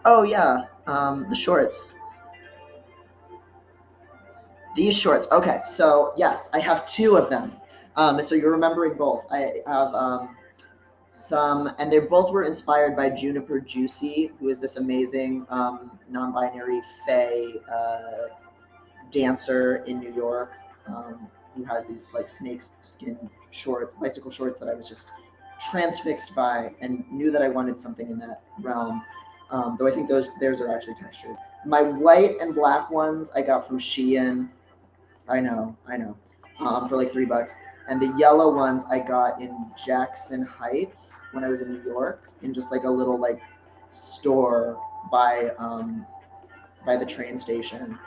Oh yeah, the shorts. These shorts. Okay, so yes, I have two of them. So you're remembering both. I have some, and they both were inspired by Juniper Juicy, who is this amazing non-binary fae dancer in New York, who has these like snake skin shorts, bicycle shorts that I was just transfixed by, and knew that I wanted something in that realm. Though I think theirs are actually textured. My white and black ones I got from Shein. I know. For like $3. And the yellow ones I got in Jackson Heights when I was in New York, in just like a little like store by the train station,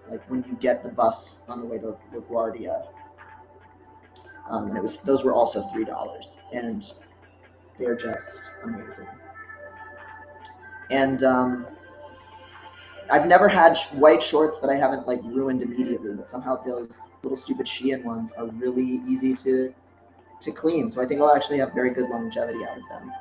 like when you get the bus on the way to LaGuardia. And those were also $3, and they're just amazing. And I've never had white shorts that I haven't like ruined immediately, but somehow those little stupid Shein ones are really easy to clean. So I think I'll actually have very good longevity out of them.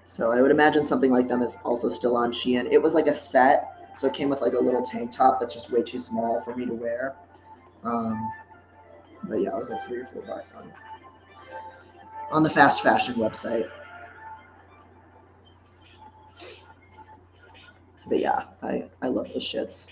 So I would imagine something like them is also still on Shein. It was like a set, so it came with like a little tank top that's just way too small for me to wear. But yeah, it was like $3 or $4 on the fast fashion website. But yeah, I love those shits.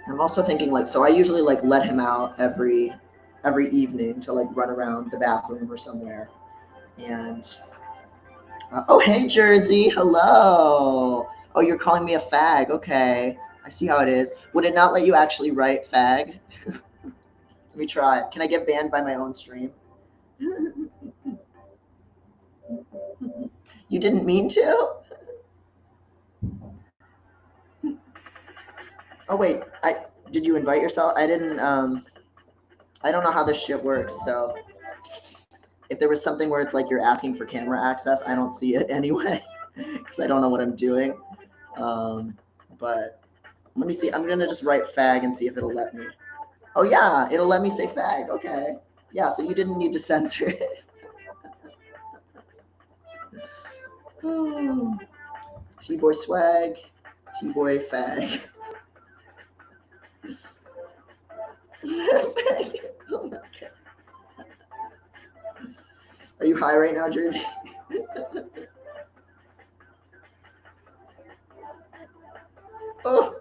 I'm also thinking like, so I usually like let him out every evening to like run around the bathroom or somewhere. And oh, hey Jersey, hello. Oh, you're calling me a fag. Okay, I see how it is. Would it not let you actually write fag? Let me try. Can I get banned by my own stream? You didn't mean to? Oh wait, did you invite yourself? I didn't. I don't know how this shit works. So if there was something where it's like you're asking for camera access, I don't see it anyway because I don't know what I'm doing. But let me see. I'm gonna just write fag and see if it'll let me. Oh yeah, it'll let me say fag. Okay. Yeah, so you didn't need to censor it. T-boy swag, T-boy fag. Are you high right now, Jersey? Oh.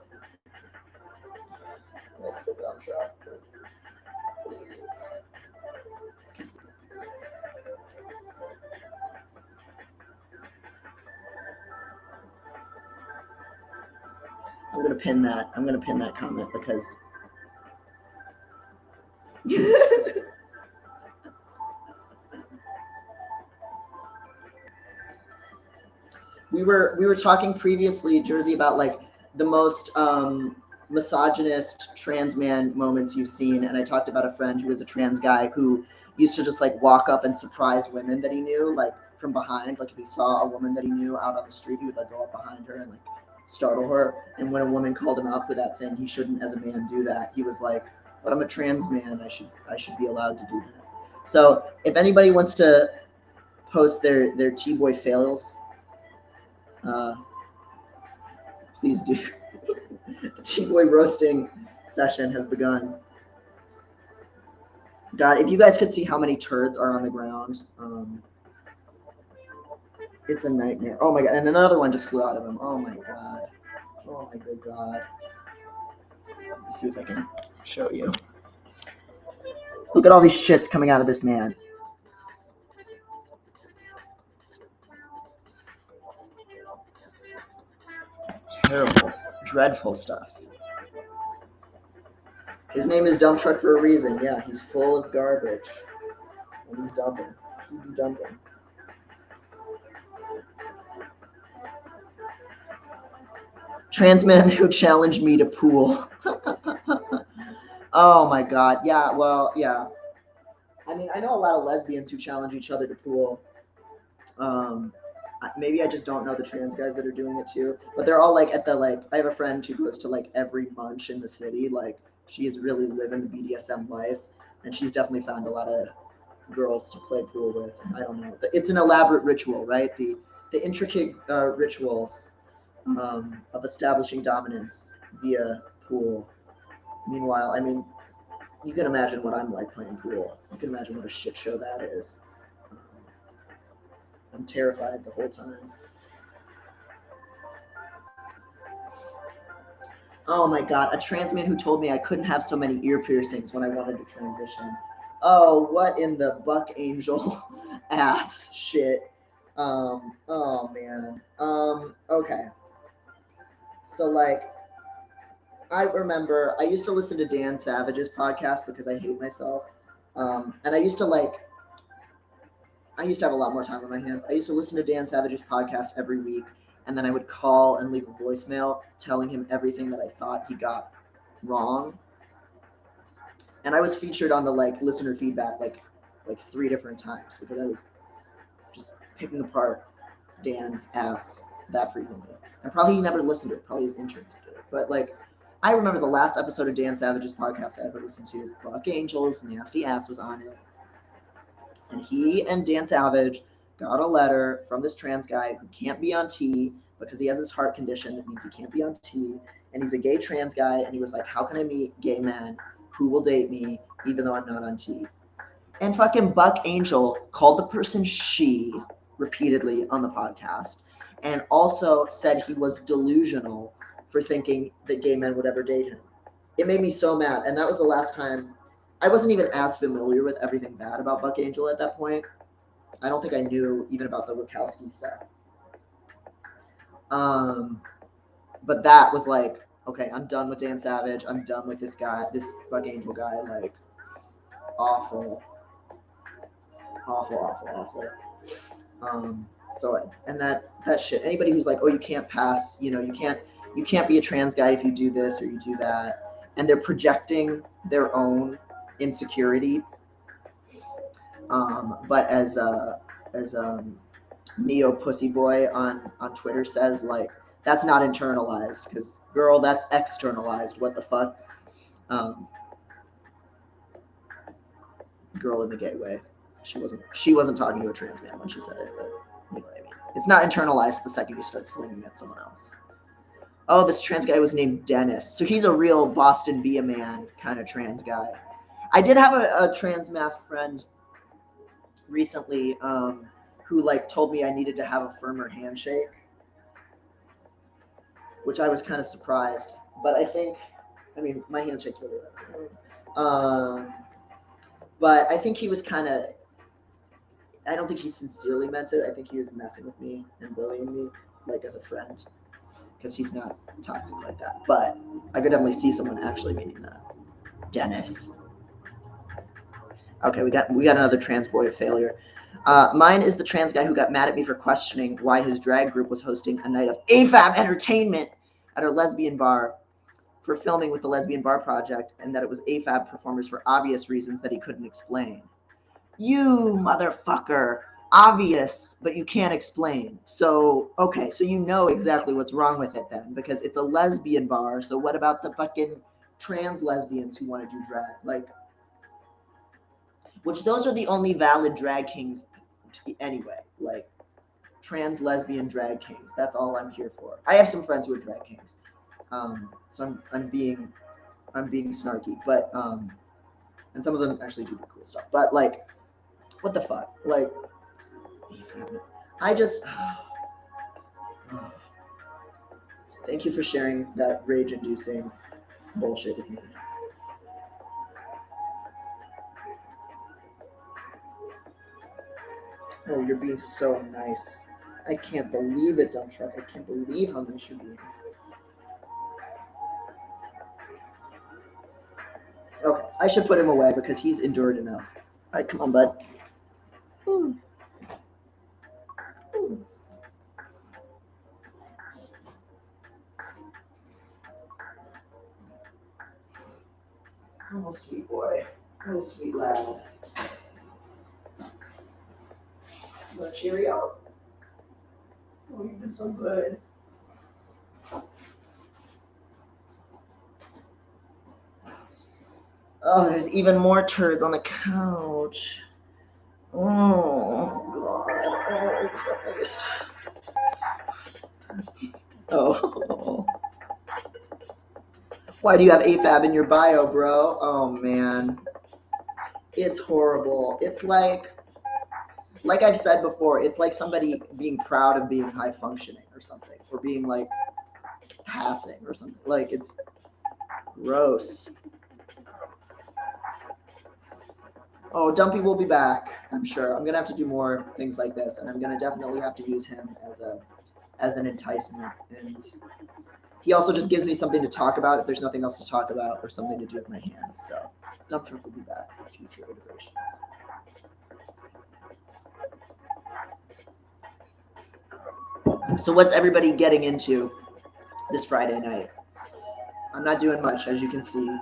I'm gonna pin that. I'm gonna pin that comment because we were talking previously, Jersey, about like the most misogynist trans man moments you've seen, and I talked about a friend who was a trans guy who used to just like walk up and surprise women that he knew, like from behind. Like if he saw a woman that he knew out on the street, he would like go up behind her and like startle her. And when a woman called him out for that, saying he shouldn't as a man do that, he was like, "But I'm a trans man. I should be allowed to do that." So if anybody wants to post their T-boy fails, please do. The T-boy roasting session has begun. God, if you guys could see how many turds are on the ground, it's a nightmare. Oh my god, and another one just flew out of him. Oh my god. Oh my good god. Let me see if I can show you. Look at all these shits coming out of this man. Terrible, dreadful stuff. His name is Dump Truck for a reason. Yeah, he's full of garbage. And he's dumping. He's dumping. Trans man who challenged me to pool. Oh my god. Yeah, well, yeah. I mean, I know a lot of lesbians who challenge each other to pool. Maybe I just don't know the trans guys that are doing it too. But they're all like at the like. I have a friend who goes to like every munch in the city. Like she's really living the BDSM life, and she's definitely found a lot of girls to play pool with. I don't know. It's an elaborate ritual, right? The intricate rituals of establishing dominance via pool. Meanwhile, I mean, you can imagine what I'm like playing pool. You can imagine what a shit show that is. I'm terrified the whole time. Oh my god, a trans man who told me I couldn't have so many ear piercings when I wanted to transition. Oh, what in the Buck Angel ass shit. Oh man. Okay. So like I remember I used to listen to Dan Savage's podcast because I hate myself. And I used to have a lot more time on my hands. I used to listen to Dan Savage's podcast every week, and then I would call and leave a voicemail telling him everything that I thought he got wrong. And I was featured on the like listener feedback like 3 different times because I was just picking apart Dan's ass that frequently. And probably he never listened to it. Probably his interns did it. But like, I remember the last episode of Dan Savage's podcast I ever listened to. Buck Angel's nasty ass was on it, and he and Dan Savage got a letter from this trans guy who can't be on T because he has this heart condition that means he can't be on T, and he's a gay trans guy, and he was like, how can I meet gay men who will date me even though I'm not on T? And fucking Buck Angel called the person she repeatedly on the podcast, and also said he was delusional for thinking that gay men would ever date him. It made me so mad, and that was the last time. I wasn't even as familiar with everything bad about Buck Angel at that point. I don't think I knew even about the Wachowski stuff. But that was like, okay, I'm done with Dan Savage. I'm done with this guy, this Buck Angel guy. Like, awful. So and that shit. Anybody who's like, oh, you can't pass, you can't be a trans guy if you do this or you do that, and they're projecting their own insecurity. But as Neo Pussy Boy on Twitter says, like, that's not internalized, because girl, that's externalized. What the fuck? Girl in the gay way. She wasn't talking to a trans man when she said it, but you know what I mean. It's not internalized the second you start slinging at someone else. Oh, this trans guy was named Dennis. So he's a real Boston Be a Man kind of trans guy. I did have a trans mask friend recently who like told me I needed to have a firmer handshake, which I was kind of surprised. But I mean, my handshake's really good. But I think he was kind of, I don't think he sincerely meant it. I think he was messing with me and bullying me, like, as a friend, because he's not toxic like that. But I could definitely see someone actually meaning that. Dennis. Okay, we got another trans boy failure. Mine is the trans guy who got mad at me for questioning why his drag group was hosting a night of AFAB entertainment at a lesbian bar for filming with the Lesbian Bar Project, and that it was AFAB performers for obvious reasons that he couldn't explain. You motherfucker. Obvious, but you can't explain. So, okay, so you know exactly what's wrong with it then, because it's a lesbian bar. So what about the fucking trans lesbians who want to do drag? Like, which those are the only valid drag kings anyway. Like, trans lesbian drag kings. That's all I'm here for. I have some friends who are drag kings. So I'm being snarky, but and some of them actually do cool stuff. But like, what the fuck? Like, I just thank you for sharing that rage-inducing bullshit with me. Oh, you're being so nice. I can't believe it, dump truck. I can't believe how nice you're being. Okay, I should put him away because he's endured enough. All right, come on, bud. Ooh. Ooh. Oh, sweet boy. Oh, sweet lad. You want a Cheerio? Oh, you've been so good. Oh, there's even more turds on the couch. Oh, God. Oh, Christ. Oh. Why do you have AFAB in your bio, bro? Oh, man. It's horrible. It's like I've said before, it's like somebody being proud of being high functioning or something, or being like passing or something. Like, it's gross. Oh, Dumpy will be back, I'm sure. I'm gonna have to do more things like this, and I'm gonna definitely have to use him as an enticement. And he also just gives me something to talk about if there's nothing else to talk about, or something to do with my hands. So Dumpy will be back for future iterations. So what's everybody getting into this Friday night? I'm not doing much, as you can see.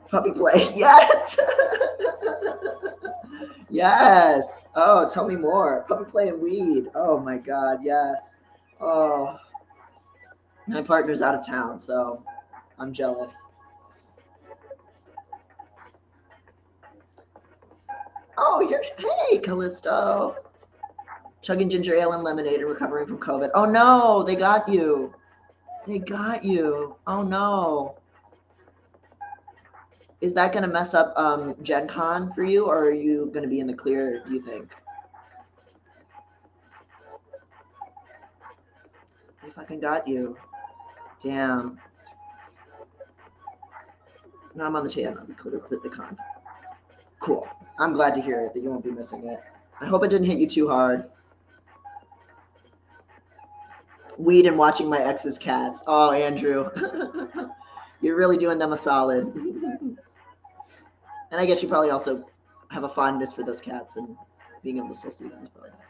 Puppy play, yes. Yes. Oh, tell me more. Puppy play and weed. Oh my God, yes. Oh, my partner's out of town, so I'm jealous. Oh, hey, Callisto. Chugging ginger ale and lemonade and recovering from COVID. Oh no, they got you. They got you. Oh no. Is that gonna mess up Gen Con for you, or are you gonna be in the clear, do you think? They fucking got you. Damn. No, I'm on the tail. I'm clear the con. Cool. I'm glad to hear it, that you won't be missing it. I hope it didn't hit you too hard. Weed and watching my ex's cats. Oh, Andrew. You're really doing them a solid. And I guess you probably also have a fondness for those cats, and being able to still see them is probably nice.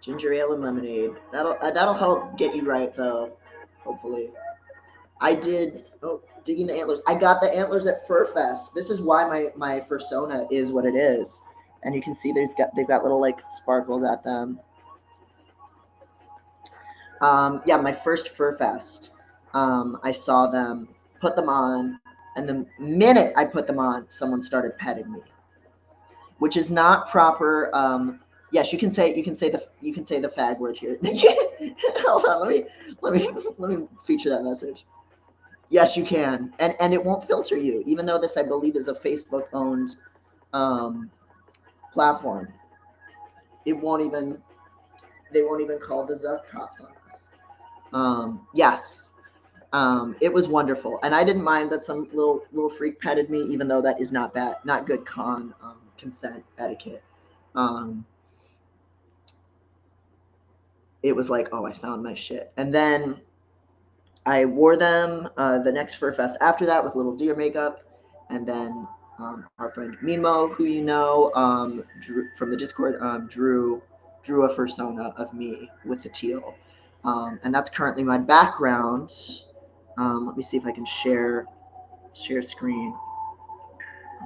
Ginger ale and lemonade. That'll help get you right, though. Hopefully. I did. Oh, digging the antlers. I got the antlers at Fur Fest. This is why my fursona is what it is, and you can see they've got little like sparkles at them. Yeah, my first Fur Fest. I saw them, put them on, and the minute I put them on, someone started petting me, which is not proper. Yes, you can say the fag word here. Hold on, let me feature that message. Yes, you can, and it won't filter you, even though this, I believe, is a Facebook-owned platform. It won't even. They won't even call the Zuck cops on us. Yes, it was wonderful, and I didn't mind that some little freak petted me, even though that is not bad, not good con consent etiquette. It was like, oh, I found my shit, and then I wore them the next Fur Fest after that with little deer makeup, and then our friend Mimo, who you know, from the Discord, drew a fursona of me with the teal, and that's currently my background. Let me see if I can share screen.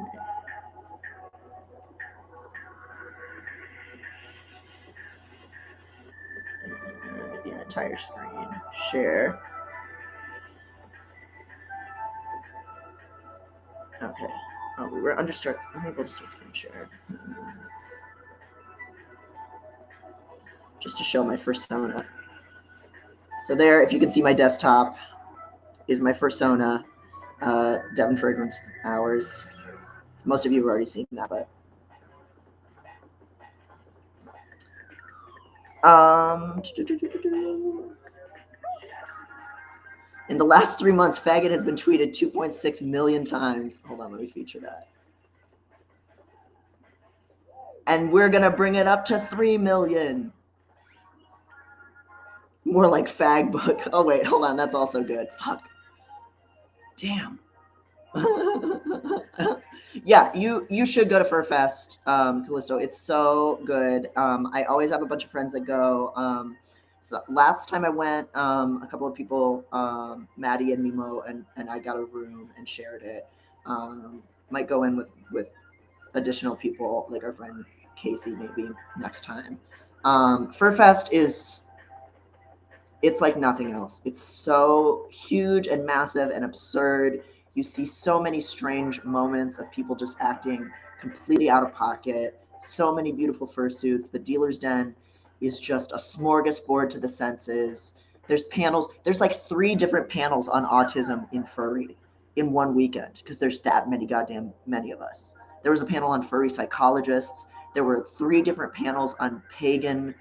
Okay. Yeah, entire screen. Share. Okay. Oh, we were unable to start screen share. Just to show my fursona. So there, if you can see my desktop, is my fursona, Devon Fragrance Hours. Most of you have already seen that, but in the last 3 months, faggot has been tweeted 2.6 million times. Hold on, let me feature that. And we're gonna bring it up to 3 million. More like fag book. Oh wait, hold on, that's also good. Fuck. Damn. Yeah, you should go to Fur Fest, Callisto. It's so good. I always have a bunch of friends that go. So last time I went, a couple of people, Maddie and Mimo, and I got a room and shared it. Might go in with additional people, like our friend Casey, maybe next time. Fur Fest it's like nothing else. It's so huge and massive and absurd. You see so many strange moments of people just acting completely out of pocket. So many beautiful fursuits. The dealer's den is just a smorgasbord to the senses. There's panels. There's like 3 different panels on autism in furry in one weekend because there's that many of us. There was a panel on furry psychologists. There were 3 different panels on pagan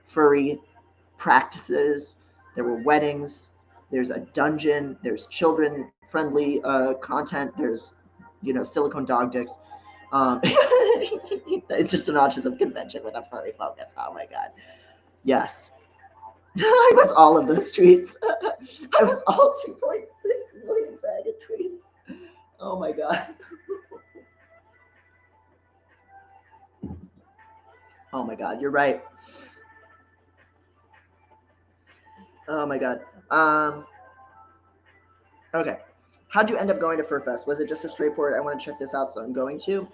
furry practices, there were weddings, there's a dungeon, there's children-friendly content, there's, you know, silicone dog dicks. It's just an autism convention with a furry focus. Oh my god. Yes. I was all of those tweets. I was all 2.6 million faggot tweets. Oh my god. Oh my god, you're right. Oh my god. Okay. How'd you end up going to FurFest? Was it just a straightforward, I want to check this out, so I'm going to?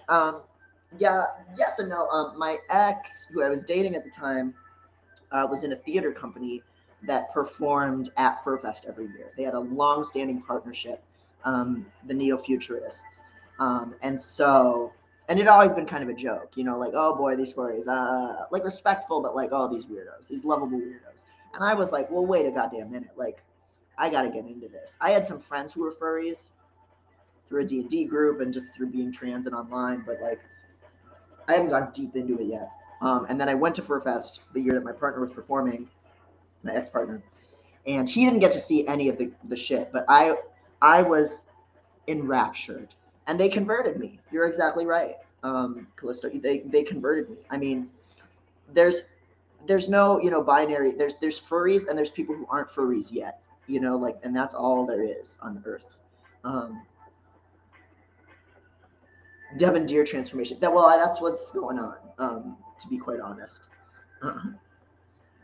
Yeah, yes and no. My ex, who I was dating at the time, was in a theater company that performed at FurFest every year. They had a long-standing partnership, the Neo-Futurists. And so, and it had always been kind of a joke, you know, like, oh boy, these furries, like respectful, but like, oh, these weirdos, these lovable weirdos. And I was like, well, wait a goddamn minute. Like, I got to get into this. I had some friends who were furries through a D&D group and just through being trans and online, but like, I haven't gone deep into it yet. And then I went to FurFest the year that my partner was performing, my ex-partner, and he didn't get to see any of the shit, but I was enraptured, and they converted me. You're exactly right, Callisto. They converted me. I mean, there's no, you know, binary. There's furries and there's people who aren't furries yet. You know, like, and that's all there is on Earth. Devin Deer transformation. That's what's going on. To be quite honest.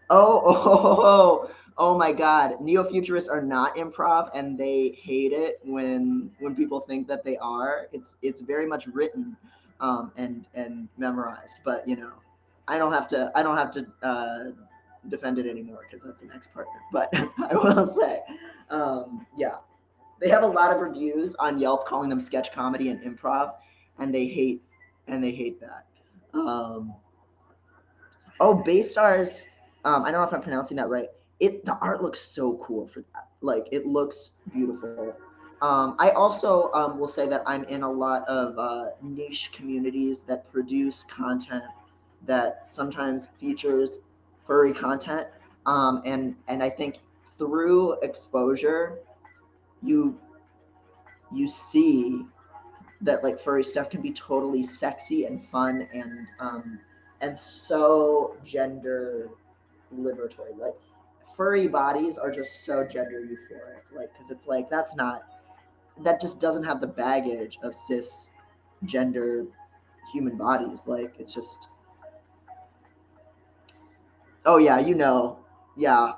Oh my God! Neo-futurists are not improv, and they hate it when people think that they are. It's very much written, and memorized. But you know, I don't have to defend it anymore because that's an ex-partner. But I will say, yeah, they have a lot of reviews on Yelp calling them sketch comedy and improv, and they hate that. Baystars. I don't know if I'm pronouncing that right. The art looks so cool for that. Like, it looks beautiful. I also will say that I'm in a lot of niche communities that produce content that sometimes features furry content. And I think through exposure, you see that like furry stuff can be totally sexy and fun and so gender liberatory. Like, furry bodies are just so gender euphoric, like, because it's like that just doesn't have the baggage of cis gender human bodies. Like, it's just, oh yeah, you know, yeah,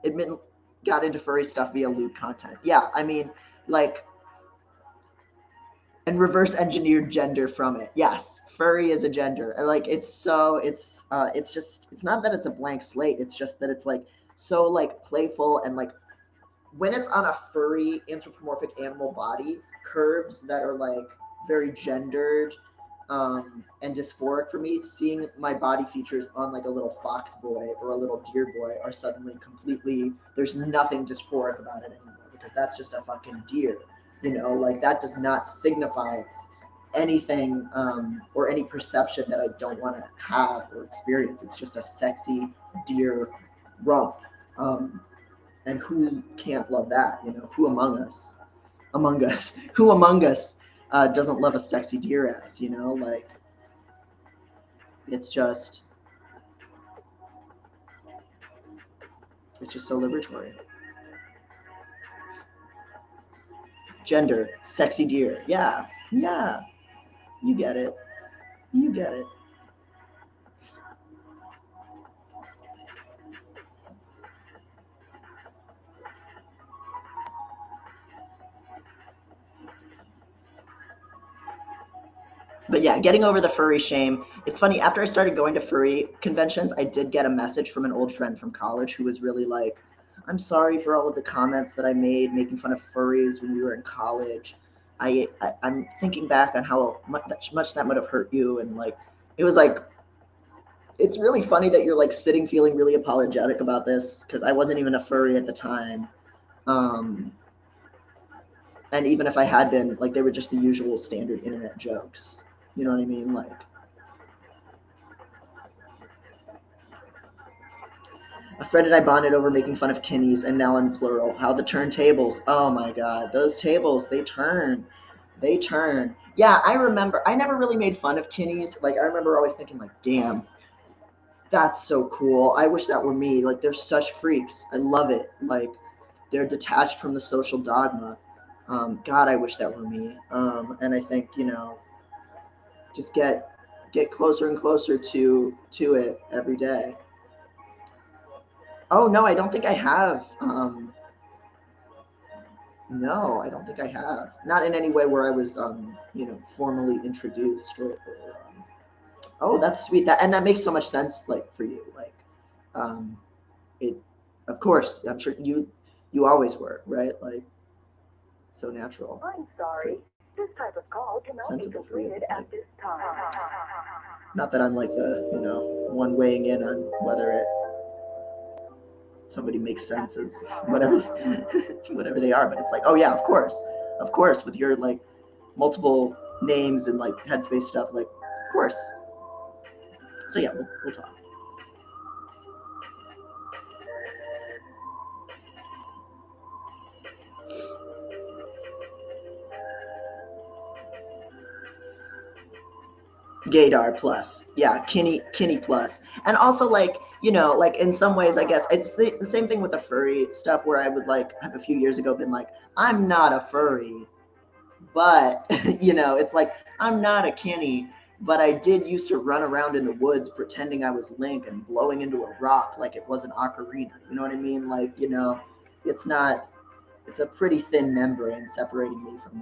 admit got into furry stuff via lewd content. Yeah, I mean, like, and reverse engineered gender from it. Yes, furry is a gender. And like, it's just, it's not that it's a blank slate. It's just that it's like so like playful, and like when it's on a furry anthropomorphic animal body, curves that are like very gendered and dysphoric for me, seeing my body features on like a little fox boy or a little deer boy are suddenly completely, there's nothing dysphoric about it anymore, because that's just a fucking deer. You know, like, that does not signify anything or any perception that I don't want to have or experience. It's just a sexy deer rump. And who can't love that? You know, who among us, who among us doesn't love a sexy deer ass? You know, like, it's just so liberatory. Gender, sexy deer. Yeah. You get it. But yeah, getting over the furry shame. It's funny, after I started going to furry conventions, I did get a message from an old friend from college who was really like, I'm sorry for all of the comments that I made making fun of furries when we were in college. I'm thinking back on how much that might have hurt you. And like, it was like, it's really funny that you're like sitting feeling really apologetic about this, because I wasn't even a furry at the time. And even if I had been, like, they were just the usual standard internet jokes. You know what I mean? Like, A friend and I bonded over making fun of kinnies, and now I'm plural. How the turntables. Oh my god, those tables, they turn. They turn. Yeah, I remember. I never really made fun of kinnies. Like, I remember always thinking, like, damn, that's so cool. I wish that were me. Like, they're such freaks. I love it. Like, they're detached from the social dogma. God, I wish that were me. And I think, just get closer and closer to it every day. Oh no, I don't think I have. No, I don't think I have. Not in any way where I was, formally introduced or oh, that's sweet. That makes so much sense, like for you, like, um, it. Of course, I'm sure you always were, right? Like, so natural. I'm sorry. This type of call cannot be Sensible for you. completed Like, at this time. not that I'm like the, one weighing in on whether somebody makes sense as whatever whatever they are, but it's like, oh yeah, of course, with your like multiple names and like headspace stuff, like, of course. So yeah, we'll talk. Gaydar plus, yeah, Kinney plus, and also like, like in some ways, I guess it's the same thing with the furry stuff, where I would like have a few years ago been like, I'm not a furry, but it's like, I'm not a Kinney, but I did used to run around in the woods pretending I was Link and blowing into a rock like it was an ocarina. You know what I mean? Like, it's not. It's a pretty thin membrane separating me from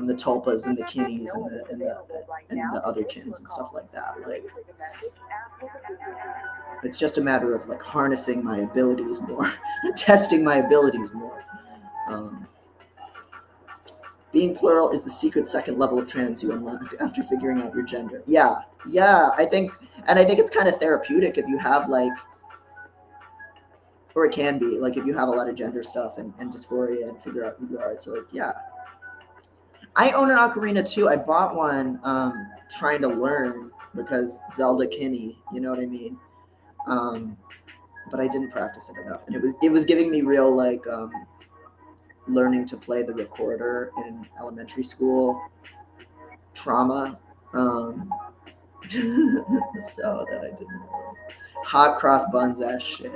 the tulpas and the kinnies and the other kins and stuff like that. Like, it's just a matter of like harnessing my abilities more, testing my abilities more. Um, Being plural is the secret second level of trans you unlock after figuring out your gender. Yeah, yeah, I think it's kind of therapeutic if you have like, or it can be like if you have a lot of gender stuff and dysphoria and figure out who you are. It's like, yeah. I own an ocarina too. I bought one trying to learn because Zelda Kinney, you know what I mean? Um, but I didn't practice it enough, and it was giving me real like learning to play the recorder in elementary school trauma. So that I didn't know. Hot cross buns ass shit.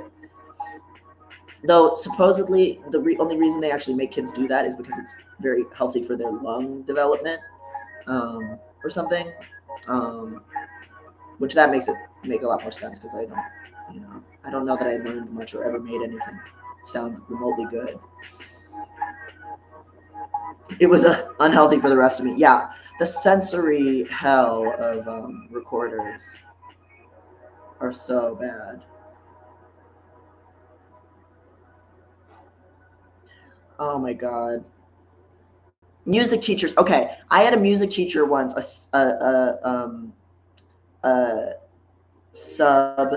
Though supposedly the only reason they actually make kids do that is because it's very healthy for their lung development, or something. Um, which that makes it make a lot more sense because I don't know that I learned much or ever made anything sound remotely good. It was unhealthy for the rest of me. Yeah, the sensory hell of recorders are so bad. Oh my god. Music teachers. Okay, I had a music teacher once, a sub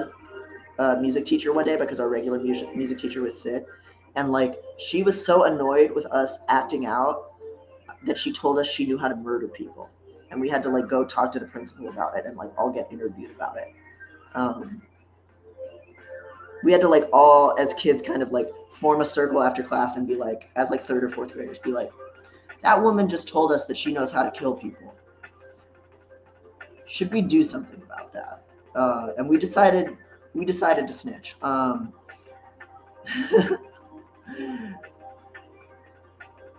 music teacher one day because our regular music teacher was sick, and like she was so annoyed with us acting out that she told us she knew how to murder people, and we had to like go talk to the principal about it and like all get interviewed about it. Um, we had to like all as kids kind of like form a circle after class and be like, as like third or fourth graders, be like, that woman just told us that she knows how to kill people. Should we do something about that? And we decided to snitch.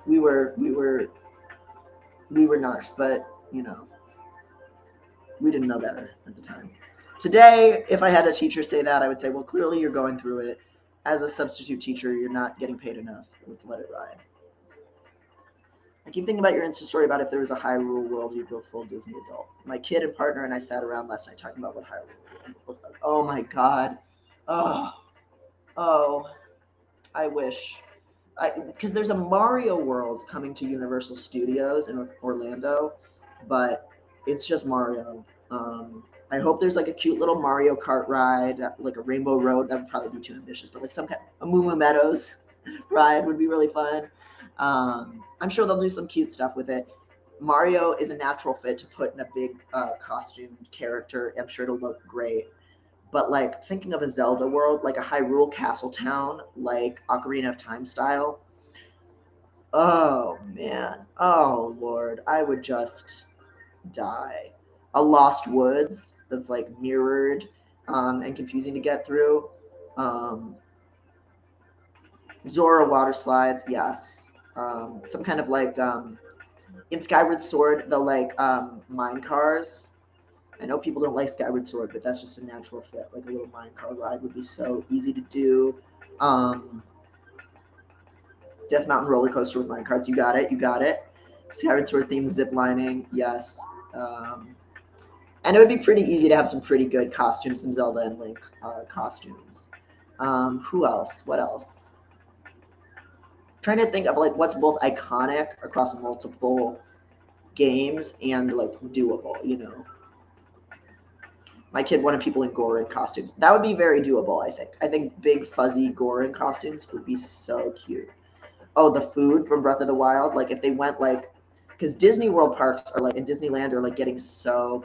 We were narcs, but we didn't know better at the time. Today, if I had a teacher say that, I would say, well, clearly you're going through it. As a substitute teacher, you're not getting paid enough. Let's let it ride. I keep thinking about your Insta story about if there was a Hyrule world, you'd go full Disney adult. My kid and partner and I sat around last night talking about what Hyrule world would look like. Oh my god. Oh, oh, I wish. Because there's a Mario World coming to Universal Studios in Orlando, but it's just Mario. I hope there's like a cute little Mario Kart ride, like a Rainbow Road. That would probably be too ambitious, but like some kind of a Moo Moo Meadows ride would be really fun. I'm sure they'll do some cute stuff with it. Mario is a natural fit to put in a big costumed character. I'm sure it'll look great. But like thinking of a Zelda world, like a Hyrule Castle town, like Ocarina of Time style. Oh man, oh Lord, I would just die. A Lost Woods that's like mirrored and confusing to get through. Um, Zora water slides, yes. Some kind of like in Skyward Sword, the like mine cars. I know people don't like Skyward Sword, but that's just a natural fit. Like a little mine car ride would be so easy to do. Um, Death Mountain roller coaster with mine carts, you got it, you got it. Skyward Sword themed zip lining, yes. And it would be pretty easy to have some pretty good costumes, some Zelda and Link costumes. Who else? What else? Trying to think of like what's both iconic across multiple games and like doable. You know, my kid wanted people in Goron costumes. That would be very doable. I think. I think big fuzzy Goron costumes would be so cute. Oh, the food from Breath of the Wild. Like if they went like, because Disney World parks are like in Disneyland are like getting so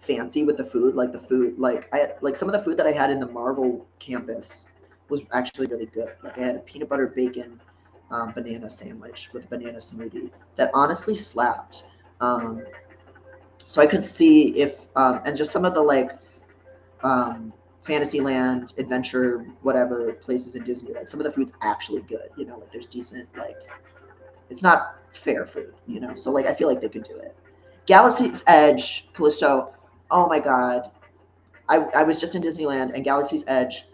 fancy with the food. Like the food, like I like some of the food that I had in the Marvel campus was actually really good. Like I had a peanut butter bacon banana sandwich with a banana smoothie that honestly slapped. Um, so I could see if and just some of the like um, Fantasyland, adventure, whatever places in Disney, like some of the food's actually good. You know, like there's decent like it's not fair food. You know, so like I feel like they could do it. Galaxy's Edge, Callisto. Oh my god, I was just in Disneyland and Galaxy's Edge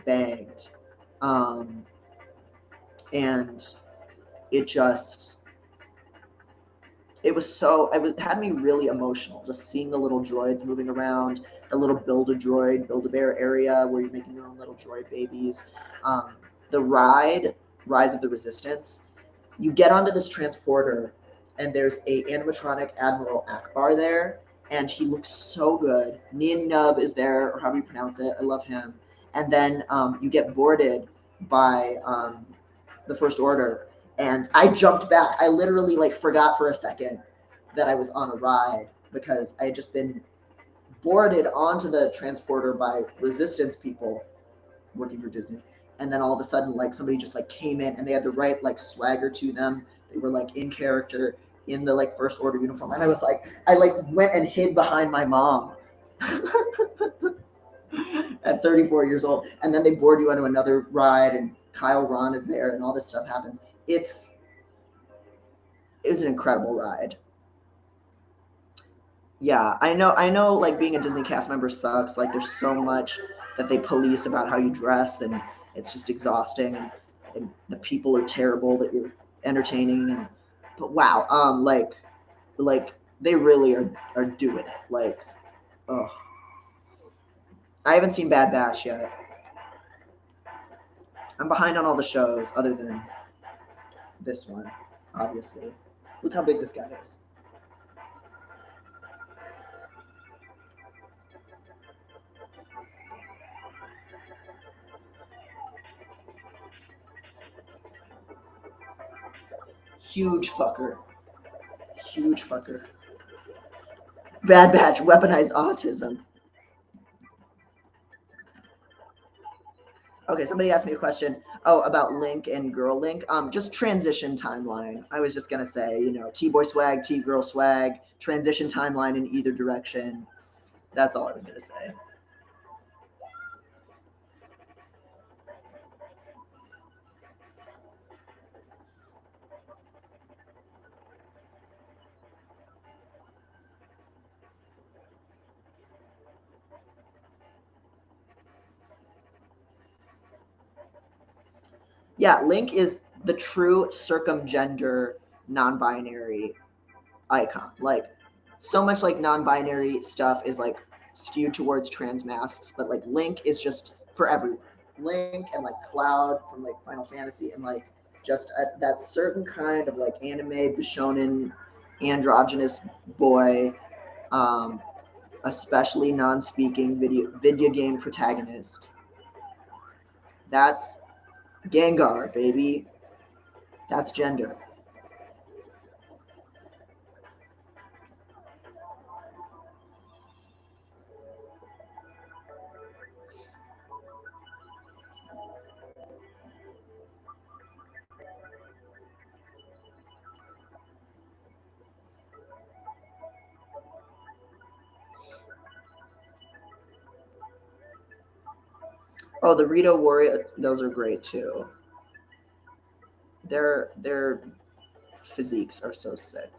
banged. Um, and it just, it was so, it had me really emotional just seeing the little droids moving around, the little Build-A-Droid, Build-A-Bear area where you're making your own little droid babies. Um, the ride, Rise of the Resistance, you get onto this transporter and there's a animatronic Admiral Akbar there, and he looks so good. Nien Nub is there, or however you pronounce it. I love him. And then you get boarded by the First Order, and I jumped back. I literally like forgot for a second that I was on a ride because I had just been boarded onto the transporter by Resistance people working for Disney. And then all of a sudden, like somebody just like came in and they had the right like swagger to them. They were like in character in the like First Order uniform, and I was like, I like went and hid behind my mom at 34 years old, and then they board you onto another ride, and Kyle Ron is there, and all this stuff happens. It was an incredible ride. Yeah, I know like being a Disney cast member sucks. Like there's so much that they police about how you dress, and it's just exhausting, and the people are terrible that you're entertaining, and but wow, like they really are doing it. Like, oh, I haven't seen Bad Batch yet. I'm behind on all the shows other than this one, obviously. Look how big this guy is. Huge fucker. Huge fucker. Bad Batch, weaponized autism. Okay, somebody asked me a question. Oh, about Link and Girl Link. Just transition timeline. I was just gonna say, you know, T boy swag, T girl swag, transition timeline in either direction. That's all I was gonna say. Yeah, Link is the true circumgender non-binary icon. Like so much like non-binary stuff is like skewed towards trans masks, but like Link is just for everyone. Link and like Cloud from like Final Fantasy and like just that certain kind of like anime bishonen androgynous boy, um, especially non-speaking video game protagonist. That's Gengar, baby. That's gender. Oh, the Rita Warrior, those are great too. Their physiques are so sick.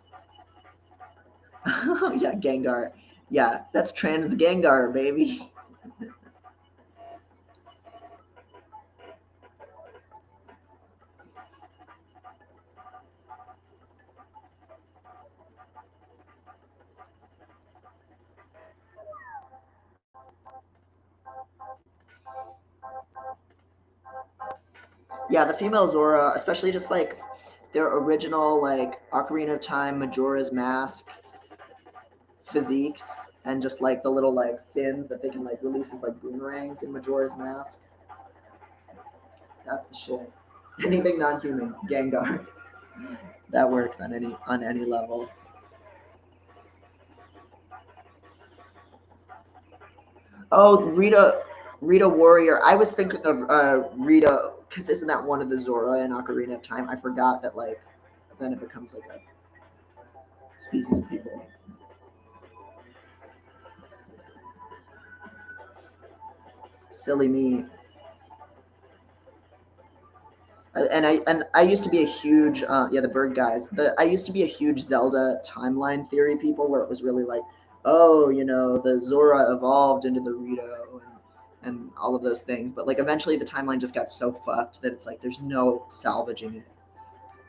Yeah, Gengar. Yeah, that's trans Gengar, baby. Yeah, the female Zora, especially just like their original like Ocarina of Time Majora's Mask physiques, and just like the little like fins that they can like release as like boomerangs in Majora's Mask. That's the shit. Anything non-human, Gengar. That works on any level. Oh, Rita Warrior. I was thinking of Rita, because isn't that one of the Zora in Ocarina of Time? I forgot that like then it becomes like a species of people. Silly me. And I used to be a huge yeah, the bird guys. I used to be a huge Zelda timeline theory people, where it was really like, oh, you know, the Zora evolved into the Rito and all of those things. But like eventually the timeline just got so fucked that it's like there's no salvaging it.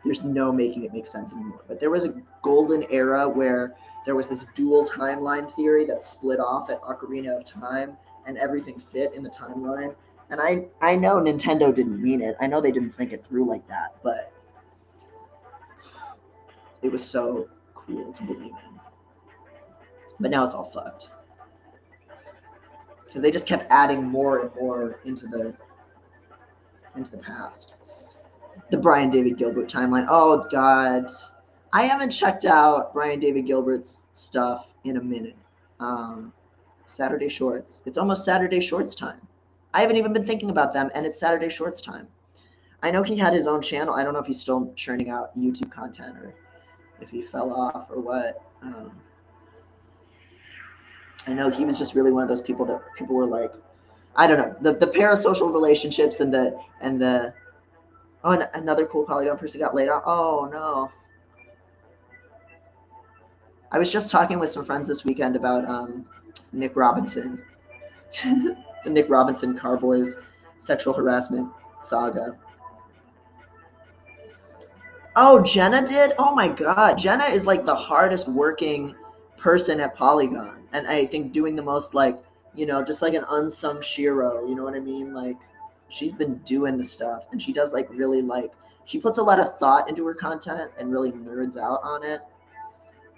There's no making it make sense anymore. But there was a golden era where there was this dual timeline theory that split off at Ocarina of Time, and everything fit in the timeline. And I know Nintendo didn't mean it. I know they didn't think it through like that, but it was so cool to believe in. But now it's all fucked. Because they just kept adding more and more into the past. The Brian David Gilbert timeline. Oh god. I haven't checked out Brian David Gilbert's stuff in a minute. Saturday Shorts. It's almost Saturday Shorts time. I haven't even been thinking about them, and it's Saturday Shorts time. I know he had his own channel. I don't know if he's still churning out YouTube content or if he fell off or what. I know he was just really one of those people that people were like, I don't know, the parasocial relationships and the oh, and another cool Polygon person got laid off. Oh no. I was just talking with some friends this weekend about Nick Robinson, the Nick Robinson Carboys sexual harassment saga. Oh, Jenna did? Oh my god. Jenna is like the hardest working person at Polygon. And I think doing the most like, you know, just like an unsung Shiro, you know what I mean? Like she's been doing the stuff, and she does like really like she puts a lot of thought into her content and really nerds out on it.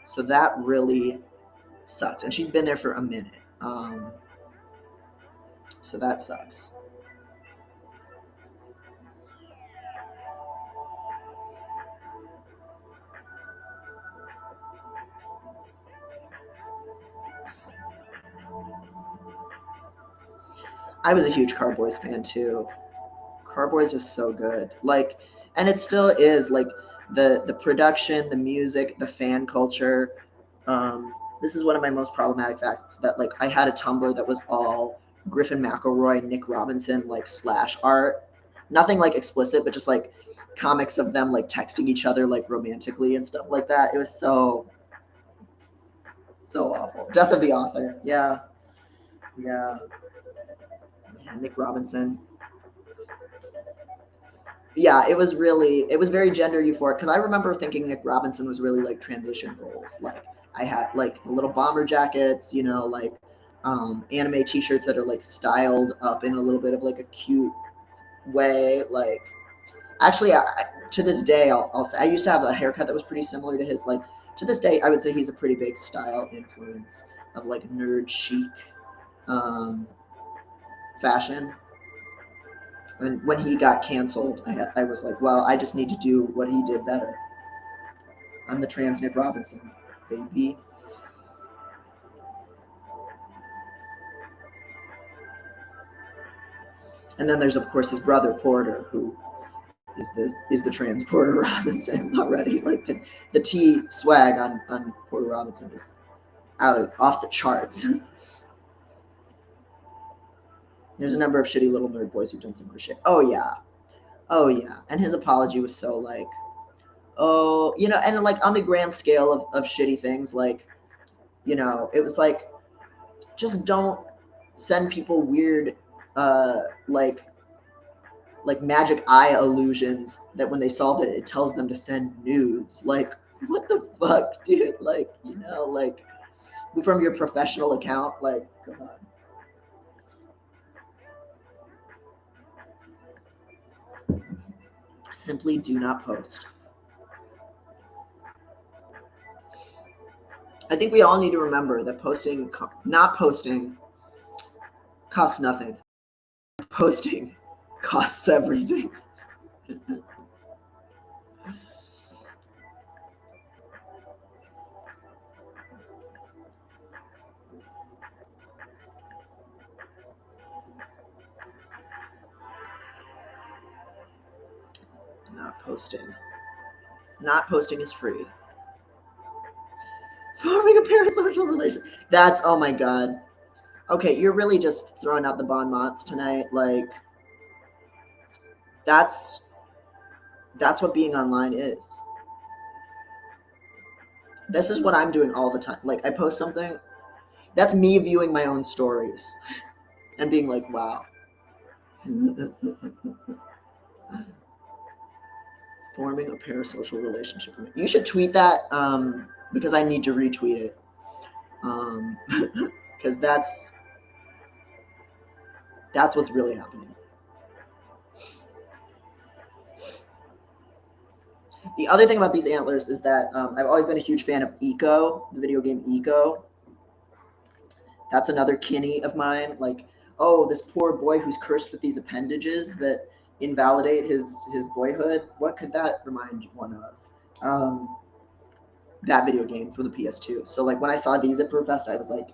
So that really sucks. And she's been there for a minute. So that sucks. I was a huge Carboys fan too. Carboys was so good. Like, and it still is. Like the production, the music, the fan culture. This is one of my most problematic facts, that like I had a Tumblr that was all Griffin McElroy, Nick Robinson like slash art. Nothing like explicit, but just like comics of them like texting each other like romantically and stuff like that. It was so awful. Death of the author. Yeah. Yeah. Yeah, Nick Robinson. Yeah, it was very gender euphoric, because I remember thinking Nick Robinson was really like transition roles. Like I had like little bomber jackets, you know, like anime t-shirts that are like styled up in a little bit of like a cute way. Like actually, to this day, I'll say I used to have a haircut that was pretty similar to his. Like to this day, I would say he's a pretty big style influence of like nerd chic fashion. And when he got canceled, I was like, well, I just need to do what he did better. I'm the trans Nick Robinson, baby. And then there's of course his brother Porter, who is the trans Porter Robinson already. Like the T swag on Porter Robinson is off the charts. There's a number of shitty little nerd boys who've done similar shit. Oh yeah. And his apology was so like, oh, you know, and like on the grand scale of shitty things, like, you know, it was like, just don't send people weird, like magic eye illusions that when they solve it, it tells them to send nudes. Like, what the fuck, dude? Like, you know, like, from your professional account, like, come on. Simply do not post. I think we all need to remember that not posting costs nothing. Posting costs everything. Not posting is free. Forming a parasocial relation. That's, oh my god. Okay, you're really just throwing out the bon mots tonight. Like, that's what being online is. This is what I'm doing all the time. Like, I post something, that's me viewing my own stories and being like, wow. Forming a parasocial relationship. You should tweet that, because I need to retweet it. Because that's what's really happening. The other thing about these antlers is that I've always been a huge fan of Eco, the video game Eco. That's another kinny of mine. Like, oh, this poor boy who's cursed with these appendages that invalidate his boyhood. What could that remind one of? That video game for the PS2. So like when I saw these at ProFest, I was like,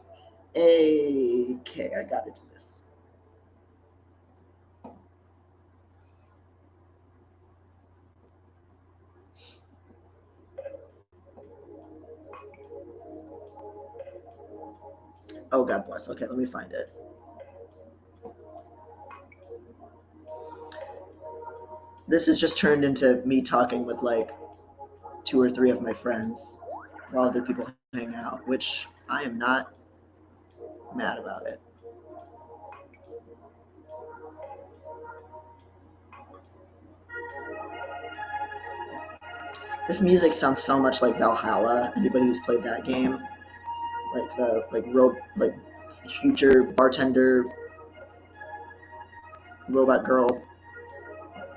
hey, okay, I got to do this. Oh, God bless. Okay, let me find it. This has just turned into me talking with like 2 or 3 of my friends while other people hang out, which I am not mad about it. This music sounds so much like Valhalla. Anybody who's played that game, like the future bartender robot girl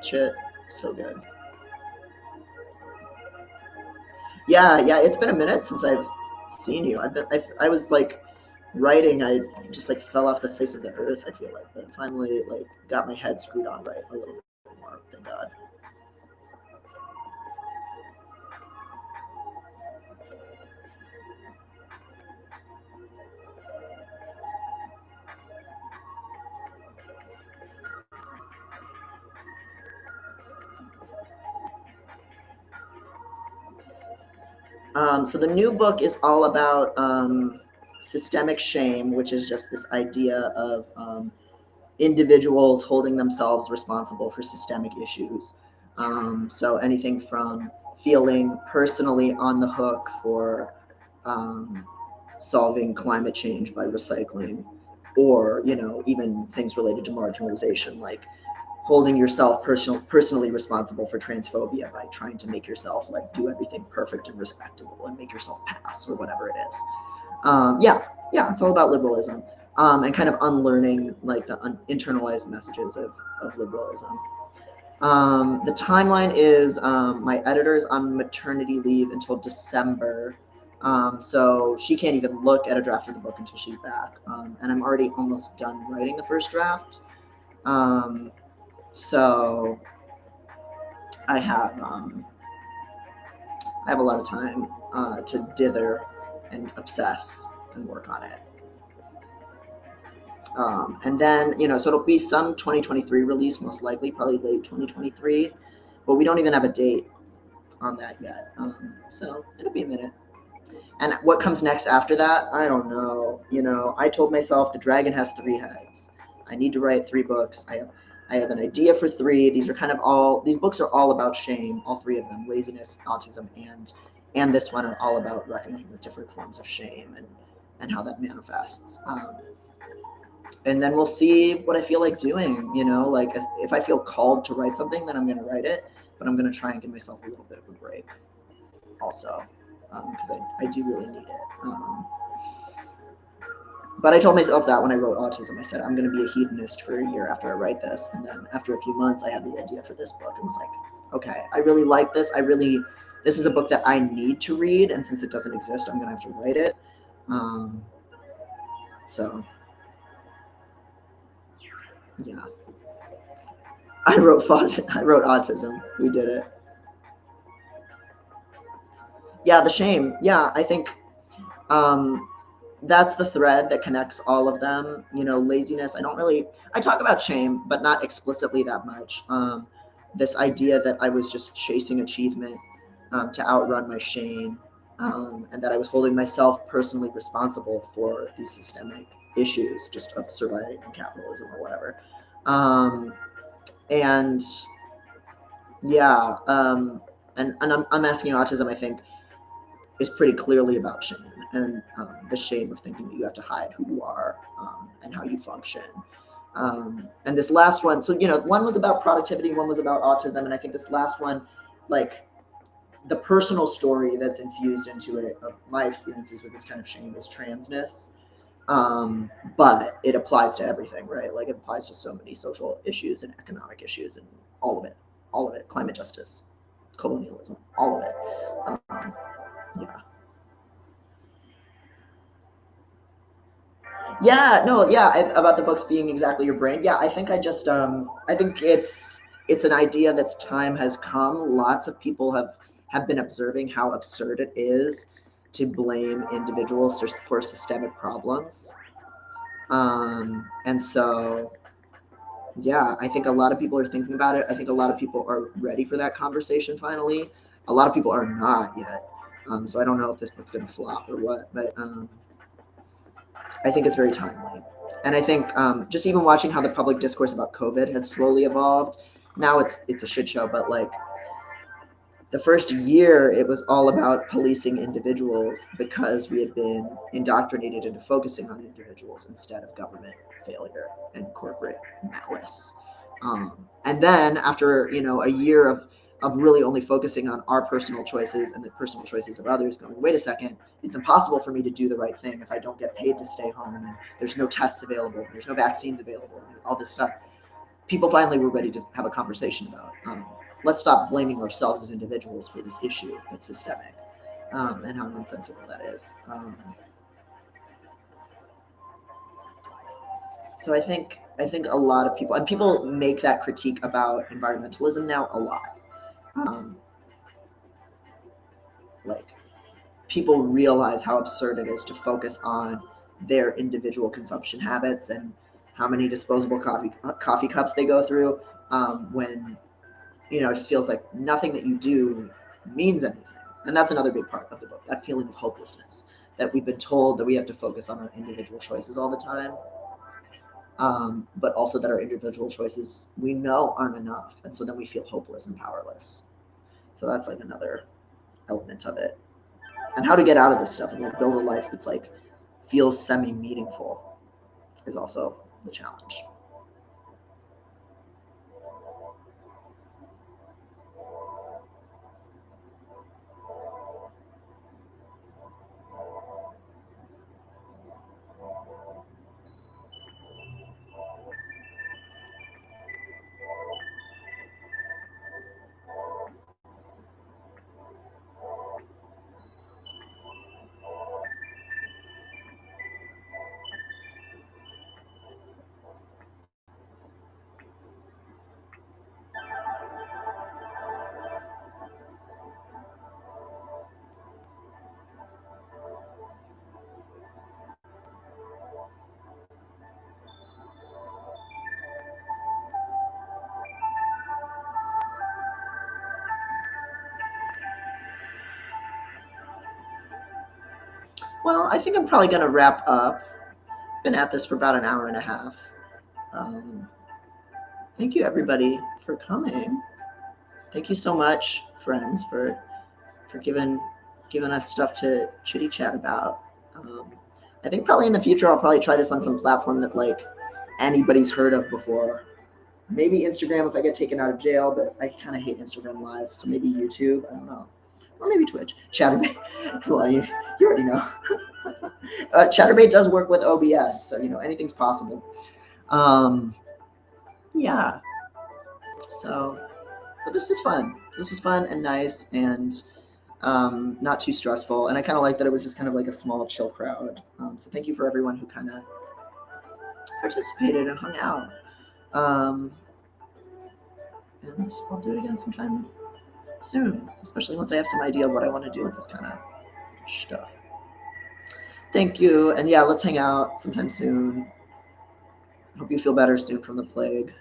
shit, so good. Yeah, it's been a minute since I've seen you. I was like writing. I just like fell off the face of the earth. I feel like, but finally like got my head screwed on right a little bit more. Thank God. So the new book is all about systemic shame, which is just this idea of individuals holding themselves responsible for systemic issues. So anything from feeling personally on the hook for solving climate change by recycling, or even things related to marginalization, like holding yourself personally responsible for transphobia by trying to make yourself like do everything perfect and respectable and make yourself pass or whatever it is. It's all about liberalism, and kind of unlearning like the internalized messages of liberalism. The timeline is my editor's on maternity leave until December. So she can't even look at a draft of the book until she's back. And I'm already almost done writing the first draft. So I have a lot of time to dither and obsess and work on it. And then, so it'll be some 2023 release, most likely, probably late 2023, but we don't even have a date on that yet. So it'll be a minute. And what comes next after that, I don't know. I told myself the dragon has 3 heads. I need to write 3 books. I have an idea for 3. These books are all about shame, all 3 of them, laziness, autism, and this one are all about reckoning with different forms of shame and how that manifests. And then we'll see what I feel like doing, like if I feel called to write something, then I'm going to write it, but I'm going to try and give myself a little bit of a break also, because I do really need it. But I told myself that when I wrote Autism, I said, I'm going to be a hedonist for a year after I write this. And then after a few months, I had the idea for this book and was like, okay, I really like this. This is a book that I need to read. And since it doesn't exist, I'm going to have to write it. So, yeah. I wrote Autism. We did it. Yeah, the shame. Yeah, I think that's the thread that connects all of them. Laziness. I talk about shame, but not explicitly that much. This idea that I was just chasing achievement to outrun my shame, and that I was holding myself personally responsible for these systemic issues, just of surviving in capitalism or whatever. And yeah, and I'm asking autism, I think, is pretty clearly about shame and the shame of thinking that you have to hide who you are and how you function. And this last one, so, one was about productivity, one was about autism. And I think this last one, like the personal story that's infused into it of my experiences with this kind of shame is transness. But it applies to everything, right? Like it applies to so many social issues and economic issues and all of it, climate justice, colonialism, all of it. Yeah. Yeah, no, yeah, about the books being exactly your brain. Yeah, I think I think it's an idea that's time has come. Lots of people have been observing how absurd it is to blame individuals for systemic problems. And so, yeah, I think a lot of people are thinking about it. I think a lot of people are ready for that conversation finally. A lot of people are not yet. So I don't know if this book's going to flop or what, but I think it's very timely. And I think just even watching how the public discourse about COVID had slowly evolved, now it's a shit show, but like the first year, it was all about policing individuals because we had been indoctrinated into focusing on individuals instead of government failure and corporate malice. And then after a year of really only focusing on our personal choices and the personal choices of others, going, wait a second, it's impossible for me to do the right thing if I don't get paid to stay home, and there's no tests available, there's no vaccines available, all this stuff. People finally were ready to have a conversation about let's stop blaming ourselves as individuals for this issue that's systemic, and how nonsensical that is. So I think a lot of people, and people make that critique about environmentalism now a lot. Like people realize how absurd it is to focus on their individual consumption habits and how many disposable coffee cups they go through, when it just feels like nothing that you do means anything. And that's another big part of the book, that feeling of hopelessness, that we've been told that we have to focus on our individual choices all the time, but also that our individual choices we know aren't enough, and so then we feel hopeless and powerless. So that's like another element of it, and how to get out of this stuff and like build a life that's like feels semi-meaningful is also the challenge. Well, I think I'm probably going to wrap up. Been at this for about an hour and a half. Thank you, everybody, for coming. Thank you so much, friends, for giving us stuff to chitty chat about. I think probably in the future I'll probably try this on some platform that like anybody's heard of before. Maybe Instagram if I get taken out of jail, but I kind of hate Instagram Live, so maybe YouTube. I don't know, or maybe Twitch. Chatterbait. Well, you already know. Chatterbait does work with OBS, so you know anything's possible. Yeah. So, but this was fun. This was fun and nice and not too stressful. And I kind of like that it was just kind of like a small, chill crowd. So thank you for everyone who kind of participated and hung out. And I'll do it again sometime soon, especially once I have some idea of what I want to do with this kind of stuff. Thank you. And yeah, let's hang out sometime soon. Hope you feel better soon from the plague.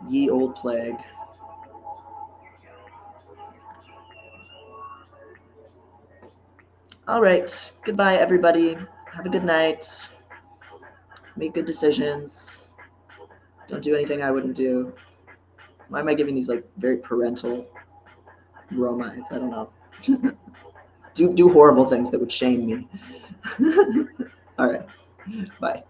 Ye old plague. All right. Goodbye, everybody. Have a good night. Make good decisions. Don't do anything I wouldn't do. Why am I giving these like very parental bromides? I don't know. do horrible things that would shame me. All right. Bye.